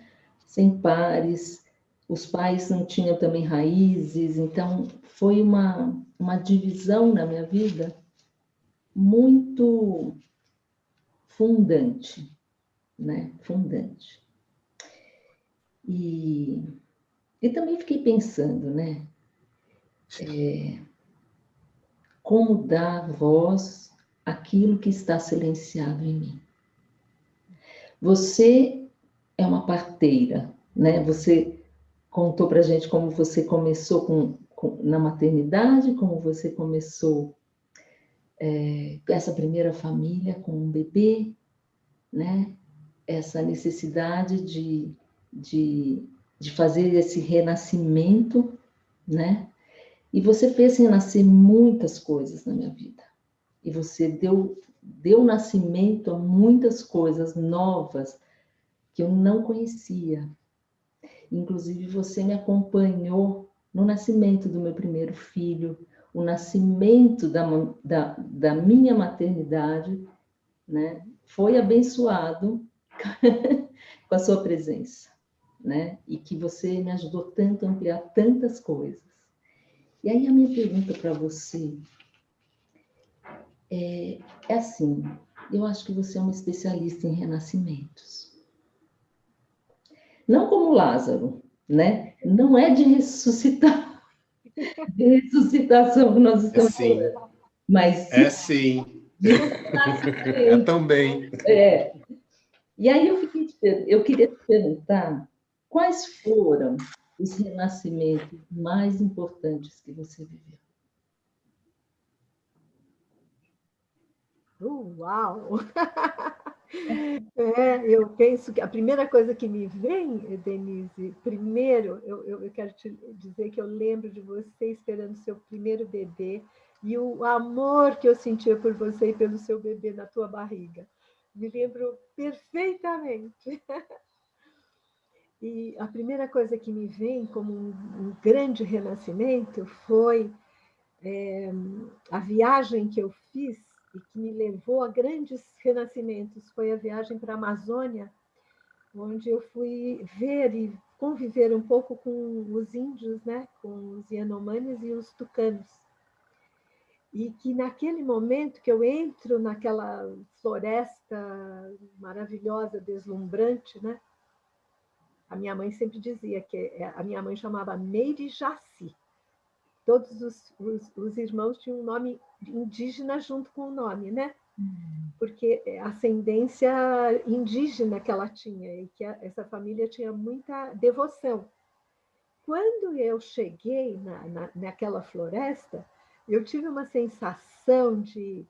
sem pares, os pais não tinham também raízes, então foi uma divisão na minha vida muito fundante, né? Fundante. E também fiquei pensando, né? Como dar voz àquilo que está silenciado em mim. Você é uma parteira, né? Você contou para a gente como você começou na maternidade, como você começou essa primeira família com um bebê, né? Essa necessidade de de fazer esse renascimento, né? E você fez renascer muitas coisas na minha vida. E você deu nascimento a muitas coisas novas que eu não conhecia. Inclusive, você me acompanhou no nascimento do meu primeiro filho, o nascimento da minha maternidade, né? Foi abençoado com a sua presença, né? E que você me ajudou tanto a ampliar tantas coisas. E aí a minha pergunta para você é assim, eu acho que você é uma especialista em renascimentos. Não como Lázaro, né? Não é de ressuscitar, de ressuscitação que nós É estamos sim, falando, mas é sim, de é renascimento. também. É. E aí eu queria te perguntar quais foram os renascimentos mais importantes que você viveu? Uau! Eu penso que a primeira coisa que me vem, Denise, primeiro, eu quero te dizer que eu lembro de você esperando seu primeiro bebê e o amor que eu sentia por você e pelo seu bebê na tua barriga. Me lembro perfeitamente. E a primeira coisa que me vem como um grande renascimento foi a viagem que eu fiz e que me levou a grandes renascimentos. Foi a viagem para a Amazônia, onde eu fui ver e conviver um pouco com os índios, né? Com os Yanomamis e os tucanos. E que naquele momento que eu entro naquela floresta maravilhosa, deslumbrante, né? A minha mãe sempre dizia que a minha mãe chamava Meire Jaci. Todos os irmãos tinham um nome indígena junto com o nome, né? Porque a ascendência indígena que ela tinha e que essa família tinha muita devoção. Quando eu cheguei naquela floresta, eu tive uma sensação de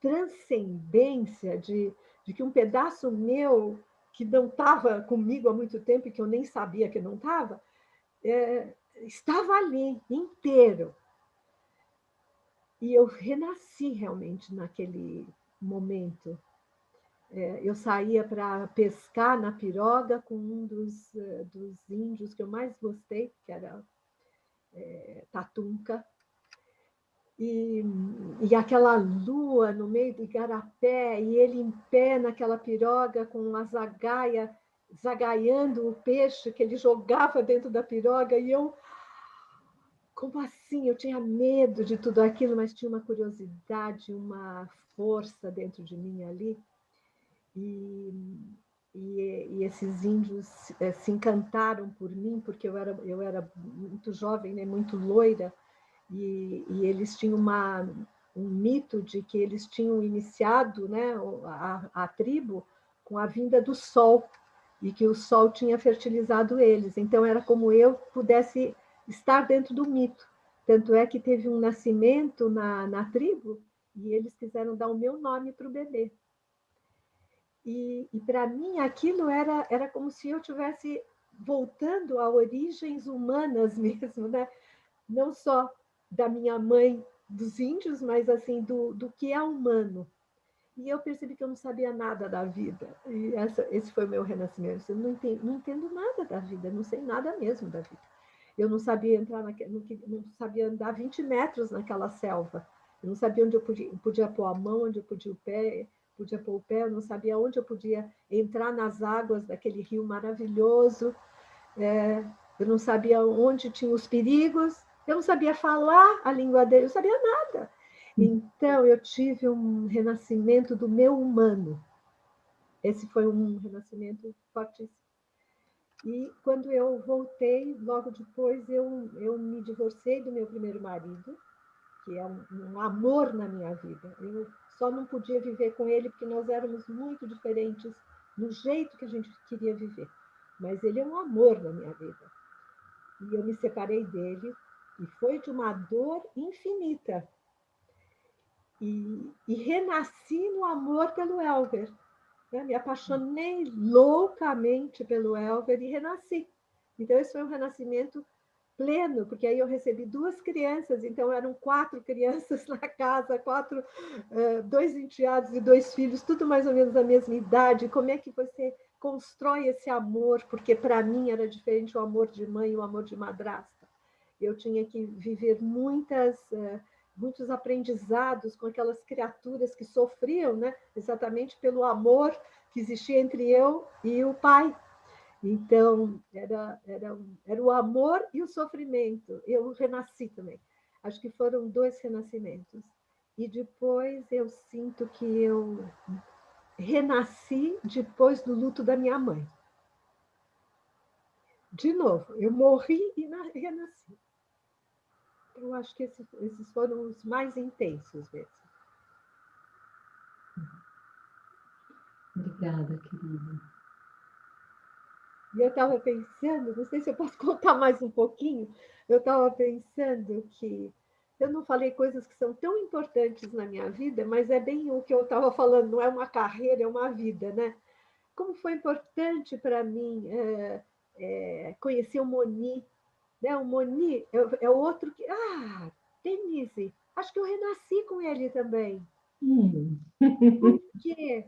transcendência, de que um pedaço meu que não estava comigo há muito tempo e que eu nem sabia que não estava, estava ali, inteiro. E eu renasci realmente naquele momento. Eu saía para pescar na piroga com um dos índios que eu mais gostei, que era Tatunca, e aquela lua no meio do igarapé, e ele em pé naquela piroga com a zagaia, zagaiando o peixe que ele jogava dentro da piroga, e eu, como assim? Eu tinha medo de tudo aquilo, mas tinha uma curiosidade, uma força dentro de mim ali. E esses índios se encantaram por mim, porque eu era muito jovem, né, muito loira, e eles tinham um mito de que eles tinham iniciado, né, a tribo com a vinda do sol, e que o sol tinha fertilizado eles. Então, era como eu pudesse estar dentro do mito. Tanto é que teve um nascimento na tribo, e eles quiseram dar o meu nome para o bebê. E para mim aquilo era como se eu tivesse voltando a origens humanas mesmo, né? Não só da minha mãe dos índios, mas assim do que é humano. E eu percebi que eu não sabia nada da vida. E esse foi o meu renascimento. Eu não entendo nada da vida, não sei nada mesmo da vida. Eu não sabia entrar não sabia andar 20 metros naquela selva. Eu não sabia onde eu podia pôr a mão, onde eu podia pôr o pé, eu não sabia onde eu podia entrar nas águas daquele rio maravilhoso. Eu não sabia onde tinham os perigos, eu não sabia falar a língua dele, eu não sabia nada. Então, eu tive um renascimento do meu humano. Esse foi um renascimento fortíssimo. E quando eu voltei, logo depois, eu me divorciei do meu primeiro marido, que é um amor na minha vida. Eu só não podia viver com ele porque nós éramos muito diferentes no jeito que a gente queria viver. Mas ele é um amor na minha vida. E eu me separei dele e foi de uma dor infinita. E renasci no amor pelo Elver. Me apaixonei loucamente pelo Elver e renasci Então, esse foi um renascimento pleno, porque aí eu recebi 2 crianças, então eram 4 crianças na casa, 2 enteados e 2 filhos, tudo mais ou menos da mesma idade. Como é que você constrói esse amor? Porque para mim era diferente o amor de mãe e o amor de madrasta. Eu tinha que viver muitos aprendizados com aquelas criaturas que sofriam, né? Exatamente pelo amor que existia entre eu e o pai. Então, era o amor e o sofrimento. Eu renasci também. Acho que foram 2 renascimentos. E depois eu sinto que eu renasci depois do luto da minha mãe. De novo, eu morri e renasci. Eu acho que esses foram os mais intensos mesmo. Obrigada, querida. E eu estava pensando, não sei se eu posso contar mais um pouquinho, eu estava pensando que eu não falei coisas que são tão importantes na minha vida, mas é bem o que eu estava falando, não é uma carreira, é uma vida, né? Como foi importante para mim conhecer o Moni, né? O Moni é o outro que... Ah, Denise, acho que eu renasci com ele também. Porque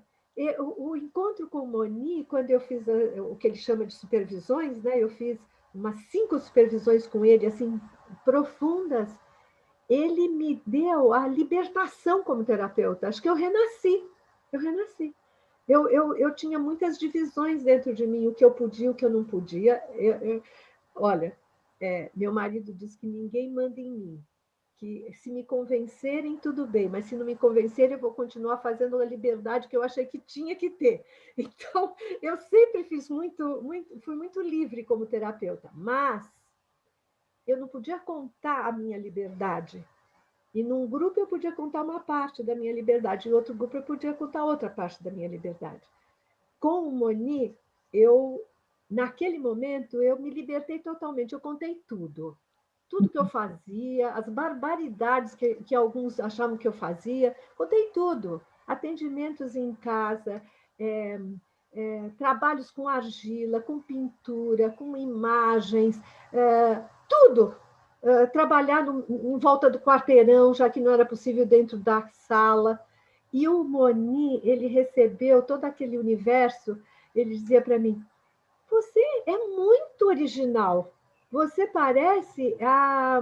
o encontro com o Moni, quando eu fiz o que ele chama de supervisões, né? Eu fiz umas 5 supervisões com ele, assim, profundas. Ele me deu a libertação como terapeuta. Acho que eu renasci. Eu renasci. Eu tinha muitas divisões dentro de mim, o que eu podia, o que eu não podia. Olha, meu marido diz que ninguém manda em mim, que se me convencerem, tudo bem, mas se não me convencerem, eu vou continuar fazendo a liberdade que eu achei que tinha que ter. Então, eu sempre fui muito livre como terapeuta, mas eu não podia contar a minha liberdade. E num grupo eu podia contar uma parte da minha liberdade, em outro grupo eu podia contar outra parte da minha liberdade. Com o Moni, naquele momento, eu me libertei totalmente, eu contei tudo. Tudo que eu fazia, as barbaridades que alguns achavam que eu fazia, contei tudo. Atendimentos em casa, trabalhos com argila, com pintura, com imagens, tudo. Trabalhar em volta do quarteirão, já que não era possível dentro da sala. E o Moni, ele recebeu todo aquele universo, ele dizia para mim, você é muito original. Você parece ai,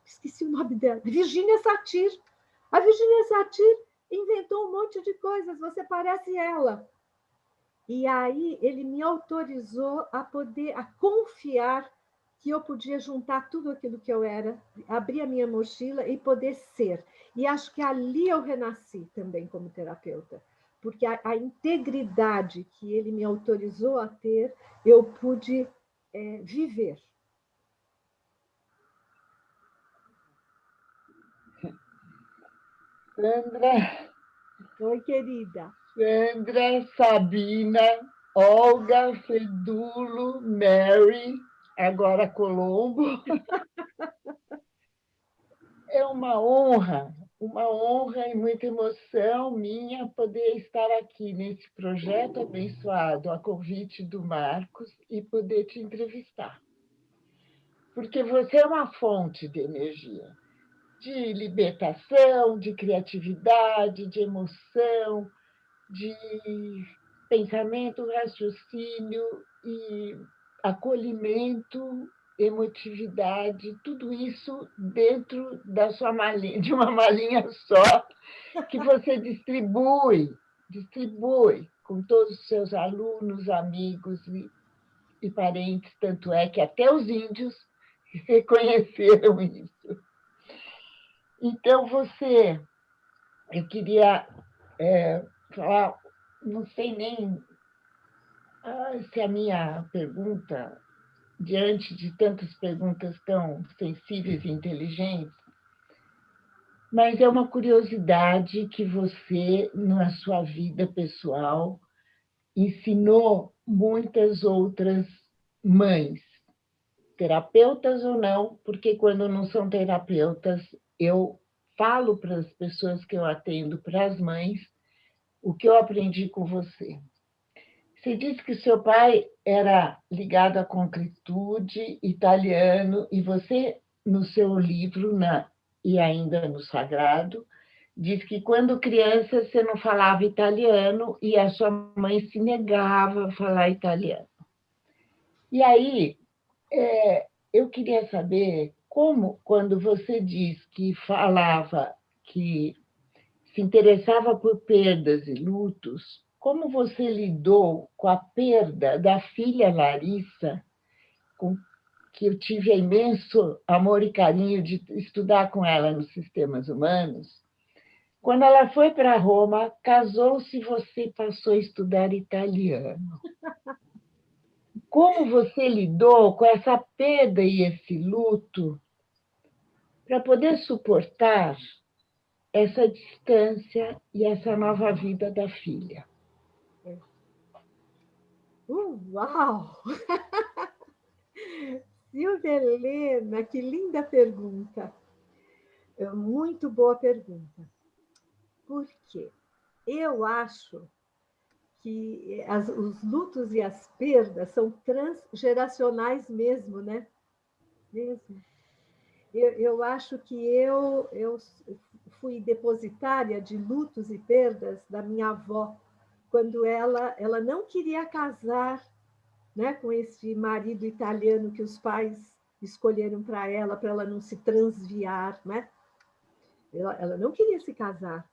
esqueci o nome dela. Virginia Satir. A Virginia Satir inventou um monte de coisas. Você parece ela. E aí ele me autorizou a confiar que eu podia juntar tudo aquilo que eu era, abrir a minha mochila e poder ser. E acho que ali eu renasci também como terapeuta, porque a integridade que ele me autorizou a ter, eu pude viver. Sandra, Oi, querida. Sandra, Sabina, Olga, Fedulo, Mary, agora Colombo. É uma honra e muita emoção minha poder estar aqui nesse projeto abençoado, a convite do Marcos, e poder te entrevistar. Porque você é uma fonte de energia, de libertação, de criatividade, de emoção, de pensamento, raciocínio e acolhimento, emotividade, tudo isso dentro da sua malinha, de uma malinha só, que você distribui com todos os seus alunos, amigos e parentes, tanto é que até os índios reconheceram isso. Então, eu queria falar, não sei nem se a minha pergunta, diante de tantas perguntas tão sensíveis e inteligentes, mas é uma curiosidade que você, na sua vida pessoal, ensinou muitas outras mães, terapeutas ou não, porque quando não são terapeutas, eu falo para as pessoas que eu atendo, para as mães, o que eu aprendi com você. Você disse que seu pai era ligado à concretude, italiano, e você, no seu livro, e ainda no Sagrado, diz que quando criança você não falava italiano e a sua mãe se negava a falar italiano. E aí, eu queria saber como, quando você diz que falava, que se interessava por perdas e lutos, como você lidou com a perda da filha Larissa, com que eu tive imenso amor e carinho de estudar com ela nos sistemas humanos. Quando ela foi para Roma, casou-se e você passou a estudar italiano. Como você lidou com essa perda e esse luto para poder suportar essa distância e essa nova vida da filha? Uau! Silvia Helena, que linda pergunta. Muito boa pergunta. Por quê? Eu acho que os lutos e as perdas são transgeracionais mesmo, né? Mesmo. Eu acho que eu fui depositária de lutos e perdas da minha avó, quando ela não queria casar, né, com esse marido italiano que os pais escolheram para ela não se transviar, né? Ela não queria se casar.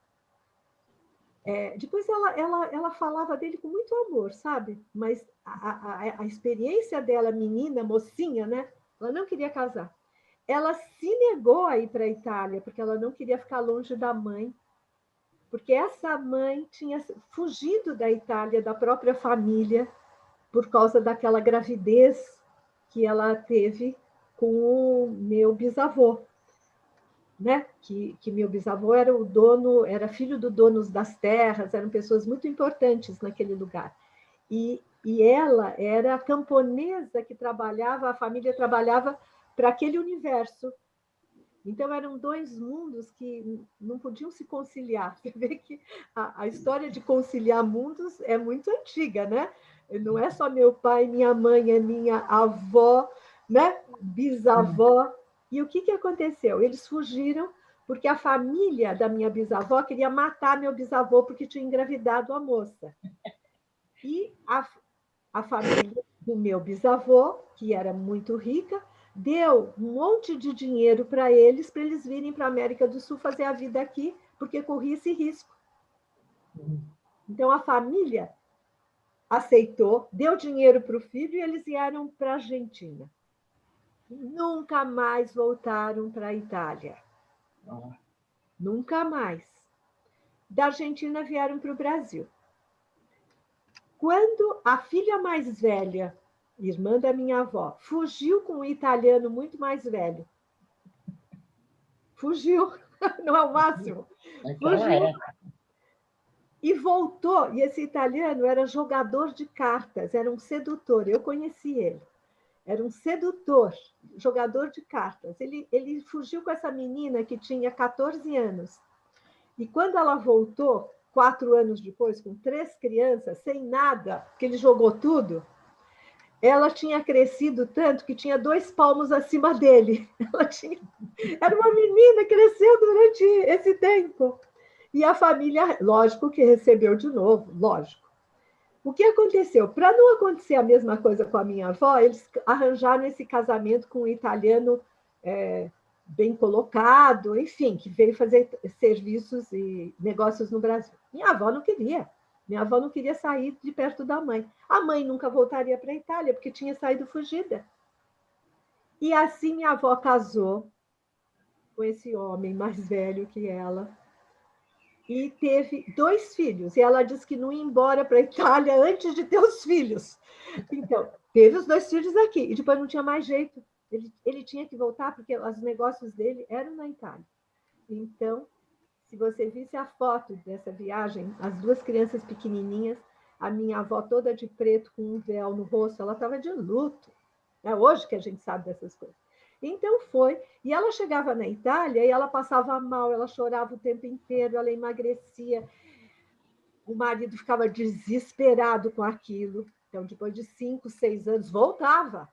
Depois ela falava dele com muito amor, sabe? Mas a experiência dela, menina, mocinha, né? Ela não queria casar. Ela se negou a ir para a Itália, porque ela não queria ficar longe da mãe, porque essa mãe tinha fugido da Itália, da própria família, por causa daquela gravidez que ela teve com o meu bisavô, né? Que meu bisavô era o dono, era filho do dono das terras, eram pessoas muito importantes naquele lugar. E ela era a camponesa que trabalhava, a família trabalhava para aquele universo. Então, eram dois mundos que não podiam se conciliar. Você vê que a história de conciliar mundos é muito antiga, né? Não é só meu pai, minha mãe, é minha avó, né? Bisavó. E o que aconteceu? Eles fugiram porque a família da minha bisavó queria matar meu bisavô porque tinha engravidado a moça. E a família do meu bisavô, que era muito rica, deu um monte de dinheiro para eles virem para a América do Sul fazer a vida aqui, porque corria esse risco. Então, a família aceitou, deu dinheiro para o filho e eles vieram para a Argentina. Nunca mais voltaram para a Itália. Nunca mais. Da Argentina vieram para o Brasil. Quando a filha mais velha, irmã da minha avó, fugiu com um italiano muito mais velho, fugiu, não é o máximo, fugiu e voltou, e esse italiano era jogador de cartas, era um sedutor, eu conheci ele, era um sedutor, jogador de cartas. Ele fugiu com essa menina que tinha 14 anos, e quando ela voltou, 4 anos depois, com 3 crianças, sem nada, porque ele jogou tudo, ela tinha crescido tanto que tinha 2 palmos acima dele. Era uma menina, cresceu durante esse tempo. E a família, lógico que recebeu de novo, lógico. O que aconteceu? Para não acontecer a mesma coisa com a minha avó, eles arranjaram esse casamento com um italiano bem colocado, enfim, que veio fazer serviços e negócios no Brasil. Minha avó não queria. Minha avó não queria sair de perto da mãe. A mãe nunca voltaria para a Itália, porque tinha saído fugida. E assim minha avó casou com esse homem mais velho que ela e teve 2 filhos. E ela disse que não ia embora para a Itália antes de ter os filhos. Então, teve os 2 filhos aqui. E depois não tinha mais jeito. Ele tinha que voltar, porque os negócios dele eram na Itália. Então, se você visse a foto dessa viagem, as 2 crianças pequenininhas, a minha avó toda de preto, com um véu no rosto, ela estava de luto. É hoje que a gente sabe dessas coisas. Então foi, e ela chegava na Itália e ela passava mal, ela chorava o tempo inteiro, ela emagrecia. o marido ficava desesperado com aquilo. Então, depois de 5, 6 anos, voltava.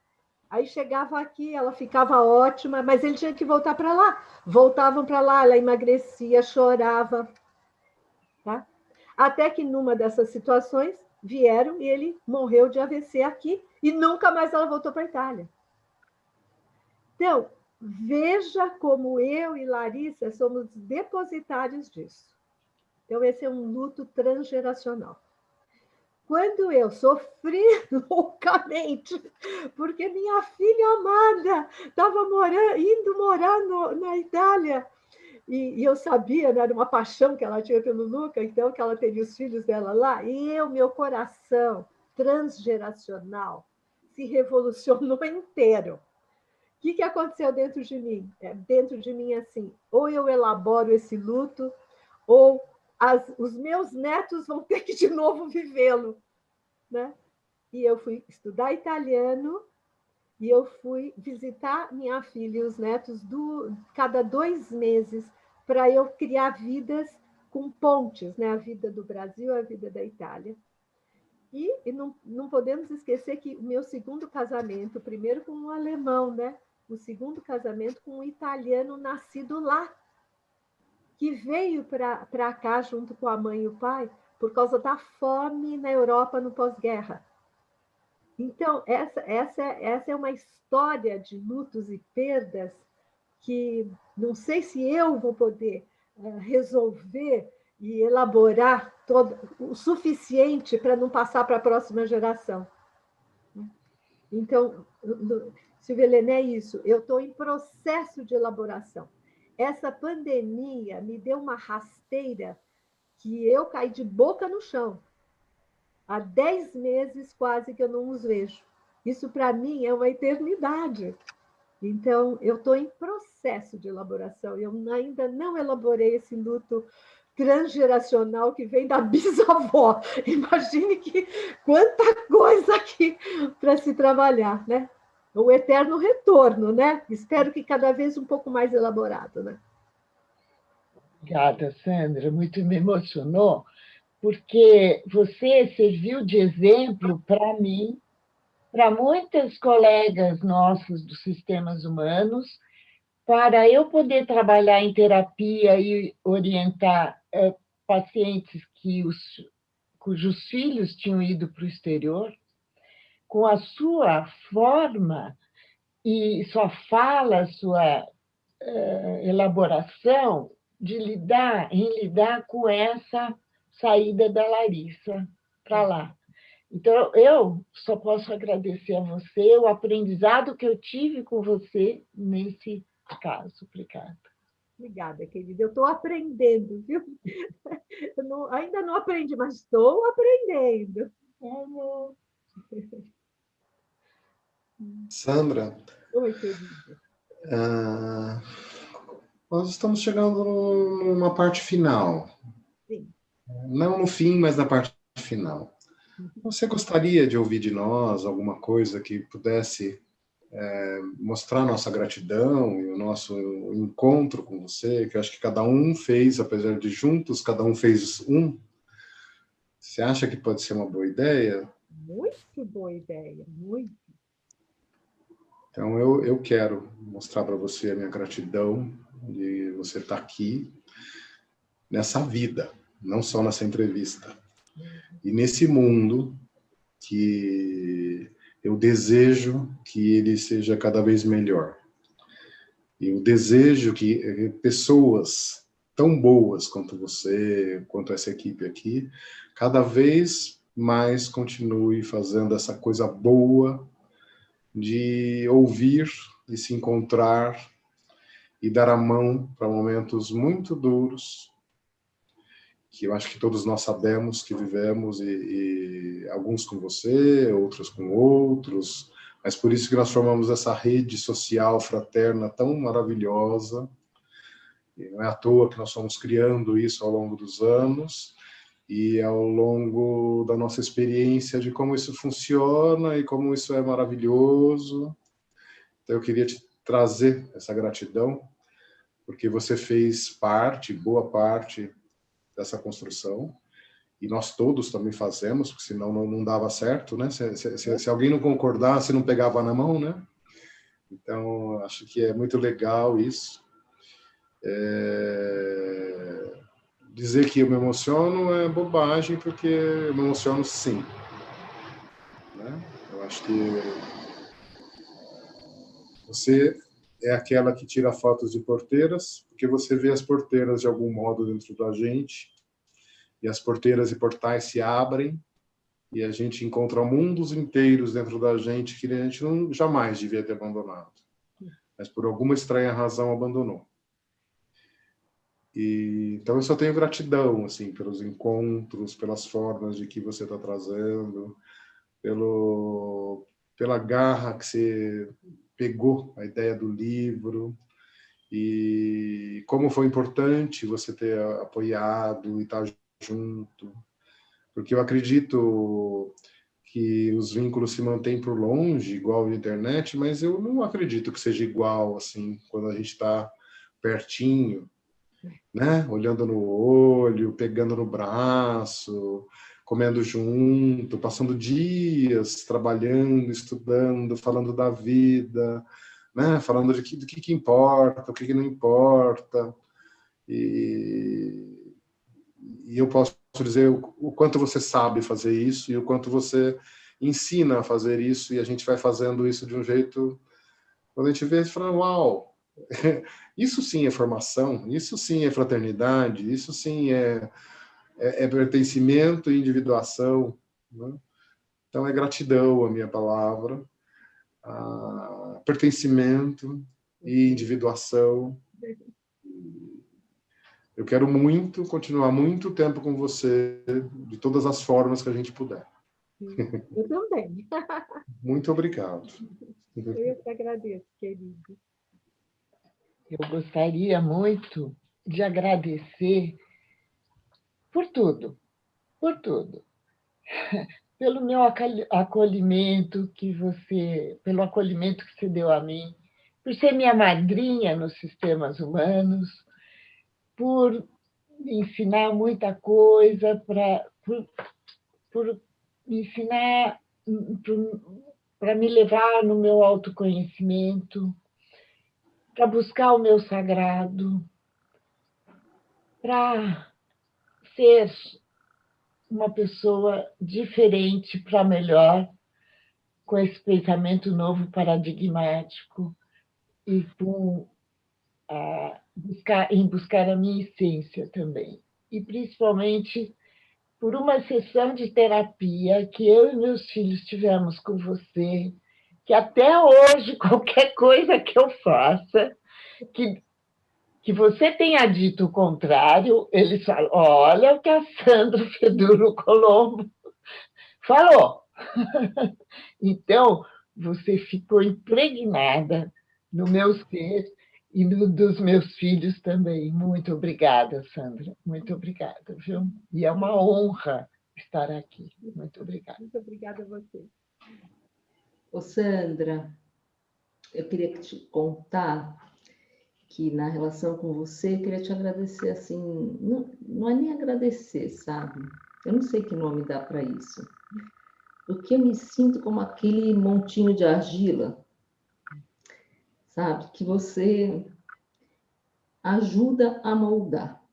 Aí chegava aqui, ela ficava ótima, mas ele tinha que voltar para lá. Voltavam para lá, ela emagrecia, chorava. Tá? Até que numa dessas situações vieram e ele morreu de AVC aqui e nunca mais ela voltou para a Itália. Então, veja como eu e Larissa somos depositários disso. Então, esse é um luto transgeracional. Quando eu sofri loucamente, porque minha filha amada estava indo morar na Itália, e eu sabia, né, era uma paixão que ela tinha pelo Luca, então que ela teria os filhos dela lá, e meu coração transgeracional se revolucionou inteiro. O que aconteceu dentro de mim? Dentro de mim, assim, ou eu elaboro esse luto, ou os meus netos vão ter que de novo vivê-lo. Né? E eu fui estudar italiano e eu fui visitar minha filha e os netos cada 2 meses para eu criar vidas com pontes, né? A vida do Brasil, a vida da Itália. E não podemos esquecer que o meu segundo casamento, o primeiro com um alemão, né? O segundo casamento com um italiano nascido lá, que veio para cá junto com a mãe e o pai por causa da fome na Europa no pós-guerra. Então, essa é uma história de lutos e perdas que não sei se eu vou poder resolver e elaborar o suficiente para não passar para a próxima geração. Então, Silvia Helena, é isso. Eu estou em processo de elaboração. Essa pandemia me deu uma rasteira que eu caí de boca no chão. Há 10 meses quase que eu não os vejo. Isso, para mim, é uma eternidade. Então, eu estou em processo de elaboração. Eu ainda não elaborei esse luto transgeracional que vem da bisavó. Imagine quanta coisa aqui para se trabalhar, né? O eterno retorno, né? Espero que cada vez um pouco mais elaborado, né? Obrigada, Sandra. Muito me emocionou, porque você serviu de exemplo para mim, para muitos colegas nossos dos sistemas humanos, para eu poder trabalhar em terapia e orientar pacientes cujos filhos tinham ido para o exterior, com a sua forma e sua fala, sua elaboração em lidar com essa saída da Larissa para lá. Então, eu só posso agradecer a você o aprendizado que eu tive com você nesse caso. Obrigada. Obrigada, querida. Eu estou aprendendo, viu? Ainda não aprendi, mas estou aprendendo. Sandra, Oi, querida. Nós estamos chegando numa parte final. Sim. Não no fim, mas na parte final. Você gostaria de ouvir de nós alguma coisa que pudesse mostrar nossa gratidão e o nosso encontro com você, que eu acho que cada um fez, apesar de juntos, cada um fez um? Você acha que pode ser uma boa ideia? Muito boa ideia, muito. Então, eu quero mostrar para você a minha gratidão de você estar aqui nessa vida, não só nessa entrevista. E nesse mundo que eu desejo que ele seja cada vez melhor. E eu desejo que pessoas tão boas quanto você, quanto essa equipe aqui, cada vez mais continue fazendo essa coisa boa de ouvir e se encontrar e dar a mão para momentos muito duros, que eu acho que todos nós sabemos que vivemos, e alguns com você, outros com outros, mas por isso que nós formamos essa rede social fraterna tão maravilhosa, e não é à toa que nós fomos criando isso ao longo dos anos, e ao longo da nossa experiência de como isso funciona e como isso é maravilhoso. Então eu queria te trazer essa gratidão, porque você fez parte, boa parte, dessa construção, e nós todos também fazemos, porque senão não dava certo, né? Se alguém não concordasse, não pegava na mão, né? Então, acho que é muito legal isso. Dizer que eu me emociono é bobagem, porque eu me emociono sim, né? Eu acho que você é aquela que tira fotos de porteiras, porque você vê as porteiras de algum modo dentro da gente, e as porteiras e portais se abrem, e a gente encontra mundos inteiros dentro da gente que a gente jamais devia ter abandonado, mas por alguma estranha razão abandonou. Então eu só tenho gratidão assim pelos encontros, pelas formas de que você está trazendo, pela garra que você pegou a ideia do livro, e como foi importante você ter apoiado e estar junto, porque eu acredito que os vínculos se mantêm por longe, igual a internet, mas eu não acredito que seja igual assim quando a gente está pertinho, né? Olhando no olho, pegando no braço, comendo junto, passando dias trabalhando, estudando, falando da vida, né? Falando do que importa, o que não importa. E eu posso dizer o quanto você sabe fazer isso e o quanto você ensina a fazer isso, e a gente vai fazendo isso de um jeito, quando a gente vê, fala, uau, isso sim é formação, isso sim é fraternidade, isso sim é pertencimento e individuação, né? Então é gratidão a minha palavra, pertencimento e individuação. Eu quero muito continuar muito tempo com você, de todas as formas que a gente puder. Eu também. Muito obrigado. Eu que agradeço, querido. Eu gostaria muito de agradecer por tudo, pelo meu acolhimento pelo acolhimento que você deu a mim, por ser minha madrinha nos sistemas humanos, por me ensinar muita coisa, por me ensinar, para me levar no meu autoconhecimento, para buscar o meu sagrado, para ser uma pessoa diferente para melhor, com esse pensamento novo paradigmático e em buscar a minha essência também. E principalmente por uma sessão de terapia que eu e meus filhos tivemos com você, que até hoje, qualquer coisa que eu faça, que você tenha dito o contrário, eles falam, olha o que a Sandra Feduro Colombo falou. Então, você ficou impregnada no meu ser e dos meus filhos também. Muito obrigada, Sandra. Muito obrigada, viu? E é uma honra estar aqui. Muito obrigada. Muito obrigada a você. Ô, Sandra, eu queria te contar que na relação com você, eu queria te agradecer assim, não é nem agradecer, sabe? Eu não sei que nome dá para isso. Porque eu me sinto como aquele montinho de argila, sabe? Que você ajuda a moldar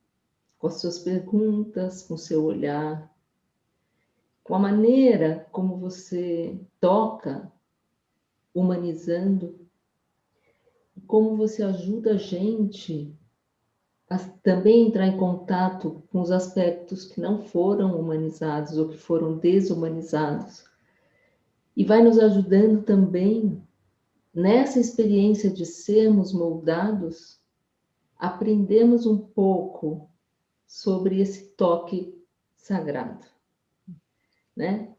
com as suas perguntas, com o seu olhar, com a maneira como você toca, humanizando, como você ajuda a gente a também entrar em contato com os aspectos que não foram humanizados ou que foram desumanizados. E vai nos ajudando também, nessa experiência de sermos moldados, aprendemos um pouco sobre esse toque sagrado, né?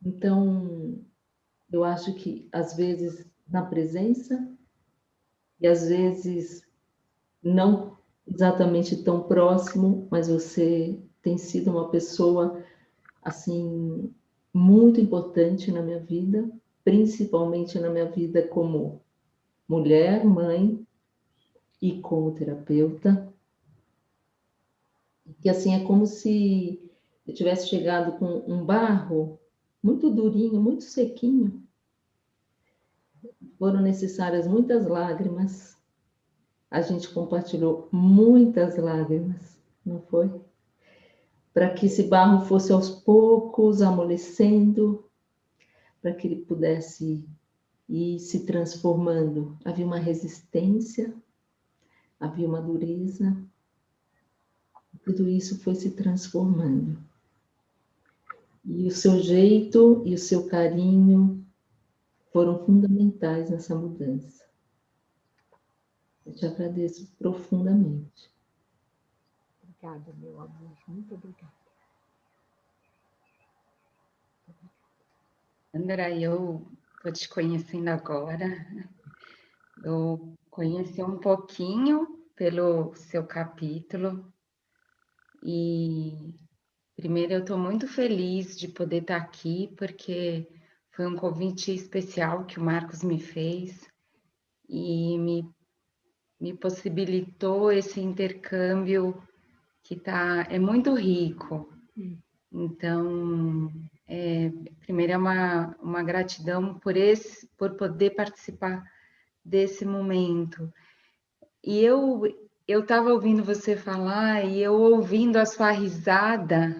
Então, eu acho que, às vezes, na presença, e às vezes não exatamente tão próximo, mas você tem sido uma pessoa, assim, muito importante na minha vida, principalmente na minha vida como mulher, mãe e como terapeuta. Que assim é como se eu tivesse chegado com um barro muito durinho, muito sequinho. Foram necessárias muitas lágrimas. A gente compartilhou muitas lágrimas, não foi? Para que esse barro fosse aos poucos amolecendo, para que ele pudesse ir se transformando. Havia uma resistência, havia uma dureza, tudo isso foi se transformando. E o seu jeito e o seu carinho foram fundamentais nessa mudança. Eu te agradeço profundamente. Obrigada, meu amor, muito obrigada. Sandra, eu estou te conhecendo agora. Eu conheci um pouquinho pelo seu capítulo e primeiro eu estou muito feliz de poder estar aqui porque foi um convite especial que o Marcos me fez e me possibilitou esse intercâmbio que é muito rico. Então, primeiro é uma gratidão por poder participar desse momento. E eu estava ouvindo você falar e eu ouvindo a sua risada,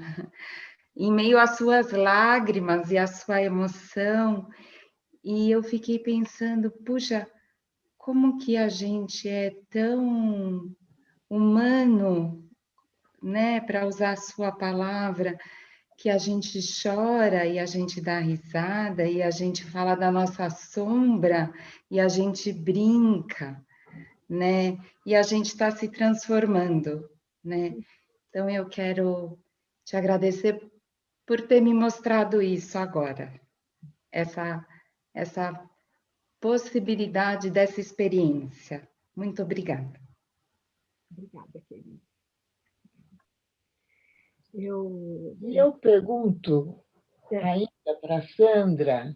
em meio às suas lágrimas e à sua emoção, e eu fiquei pensando, puxa, como que a gente é tão humano, né, para usar a sua palavra, que a gente chora e a gente dá risada e a gente fala da nossa sombra e a gente brinca, né? E a gente está se transformando, né? Então eu quero te agradecer por ter me mostrado isso agora, essa possibilidade dessa experiência. Muito obrigada. Obrigada, querida. Eu E eu pergunto ainda para a Sandra,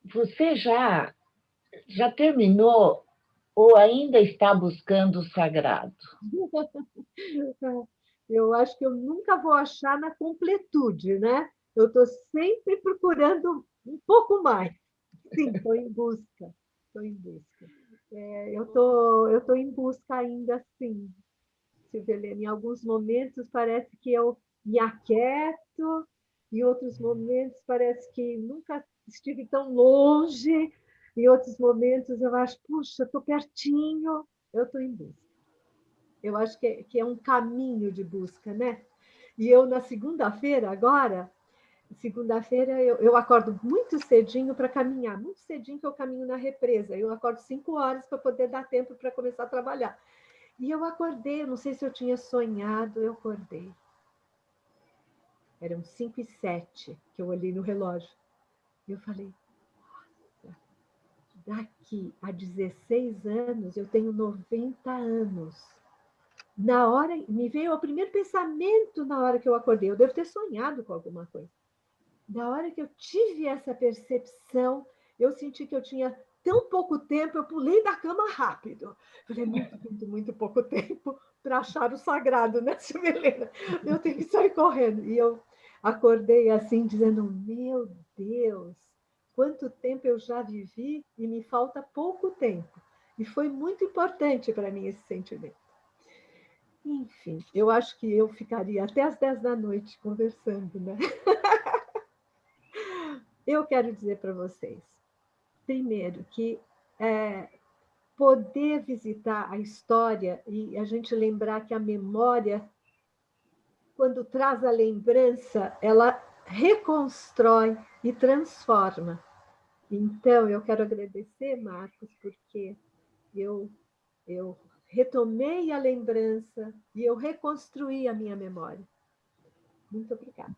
você já terminou ou ainda está buscando o sagrado? Eu acho que eu nunca vou achar na completude, né? Eu estou sempre procurando um pouco mais. Sim, estou em busca. Estou em busca. Eu tô em busca ainda, sim, Silvia Helena. Em alguns momentos parece que eu me aquieto, em outros momentos parece que nunca estive tão longe, em outros momentos eu acho, puxa, estou pertinho, eu estou em busca. Eu acho que é um caminho de busca, né? E eu, na segunda-feira, agora, segunda-feira, eu acordo muito cedinho para caminhar, muito cedinho que eu caminho na represa. Eu acordo 5 horas para poder dar tempo para começar a trabalhar. E eu acordei, não sei se eu tinha sonhado, eu acordei. Eram 5h07 que eu olhei no relógio. E eu falei, daqui a 16 anos eu tenho 90 anos. Na hora, me veio o primeiro pensamento na hora que eu acordei. Eu devo ter sonhado com alguma coisa. Na hora que eu tive essa percepção, eu senti que eu tinha tão pouco tempo, eu pulei da cama rápido. Falei, muito pouco tempo para achar o sagrado, né, Silvia Helena? Eu tenho que sair correndo. E eu acordei assim, dizendo, meu Deus, quanto tempo eu já vivi e me falta pouco tempo. E foi muito importante para mim esse sentimento. Enfim, eu acho que eu ficaria até às 10 da noite conversando, né? Eu quero dizer para vocês, primeiro, que poder visitar a história e a gente lembrar que a memória, quando traz a lembrança, ela reconstrói e transforma. Então, eu quero agradecer, Marcos, porque eu retomei a lembrança e eu reconstruí a minha memória. Muito obrigada.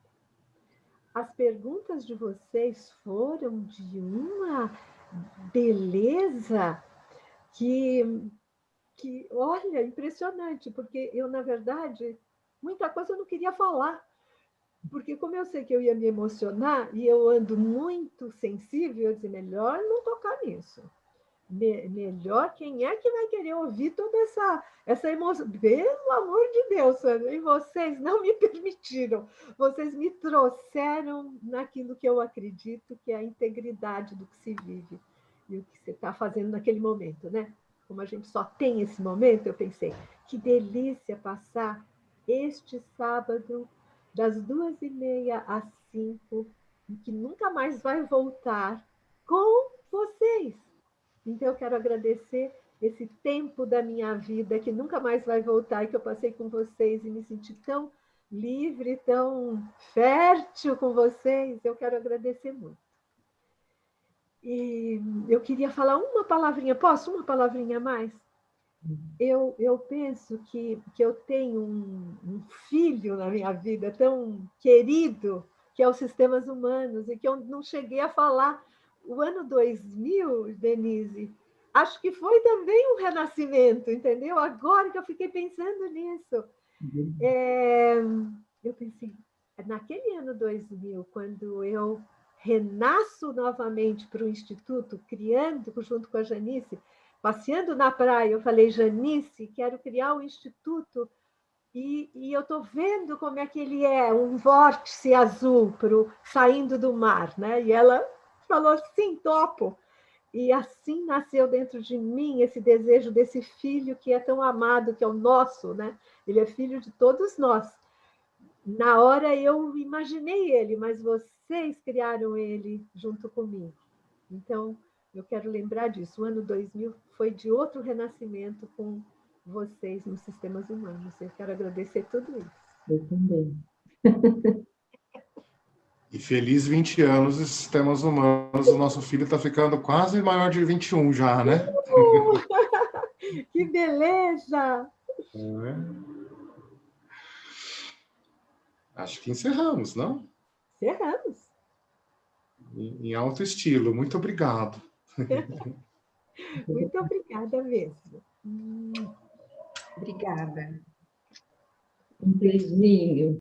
As perguntas de vocês foram de uma beleza que olha, impressionante, porque eu, na verdade, muita coisa eu não queria falar, porque como eu sei que eu ia me emocionar e eu ando muito sensível, eu disse, melhor não tocar nisso. melhor, quem é que vai querer ouvir toda essa emoção? Pelo amor de Deus, Sandra, e vocês não me permitiram, vocês me trouxeram naquilo que eu acredito que é a integridade do que se vive e o que você está fazendo naquele momento, né? Como a gente só tem esse momento, eu pensei, que delícia passar este sábado, das 2h30 às 5, que nunca mais vai voltar, com vocês. Então, eu quero agradecer esse tempo da minha vida que nunca mais vai voltar e que eu passei com vocês e me senti tão livre, tão fértil com vocês. Eu quero agradecer muito. E eu queria falar uma palavrinha, posso? Uma palavrinha a mais? Eu penso que eu tenho um filho na minha vida tão querido, que é os sistemas humanos, e que eu não cheguei a falar. O ano 2000, Denise, acho que foi também um renascimento, entendeu? Agora que eu fiquei pensando nisso. Eu pensei, naquele ano 2000, quando eu renasço novamente para o Instituto, criando junto com a Janice, passeando na praia, eu falei, Janice, quero criar um instituto e eu estou vendo como é que ele é, um vórtice azul saindo do mar, né? E ela falou, sim, topo. E assim nasceu dentro de mim esse desejo desse filho que é tão amado, que é o nosso, né? Ele é filho de todos nós. Na hora eu imaginei ele, mas vocês criaram ele junto comigo. Então, eu quero lembrar disso. O ano 2000 foi de outro renascimento com vocês nos sistemas humanos. Eu quero agradecer tudo isso. Eu também. E feliz 20 anos de sistemas humanos. O nosso filho está ficando quase maior de 21 já, né? Que beleza! Acho que encerramos, não? Encerramos. Em alto estilo. Muito obrigado. Muito obrigada mesmo. Obrigada. Um beijinho.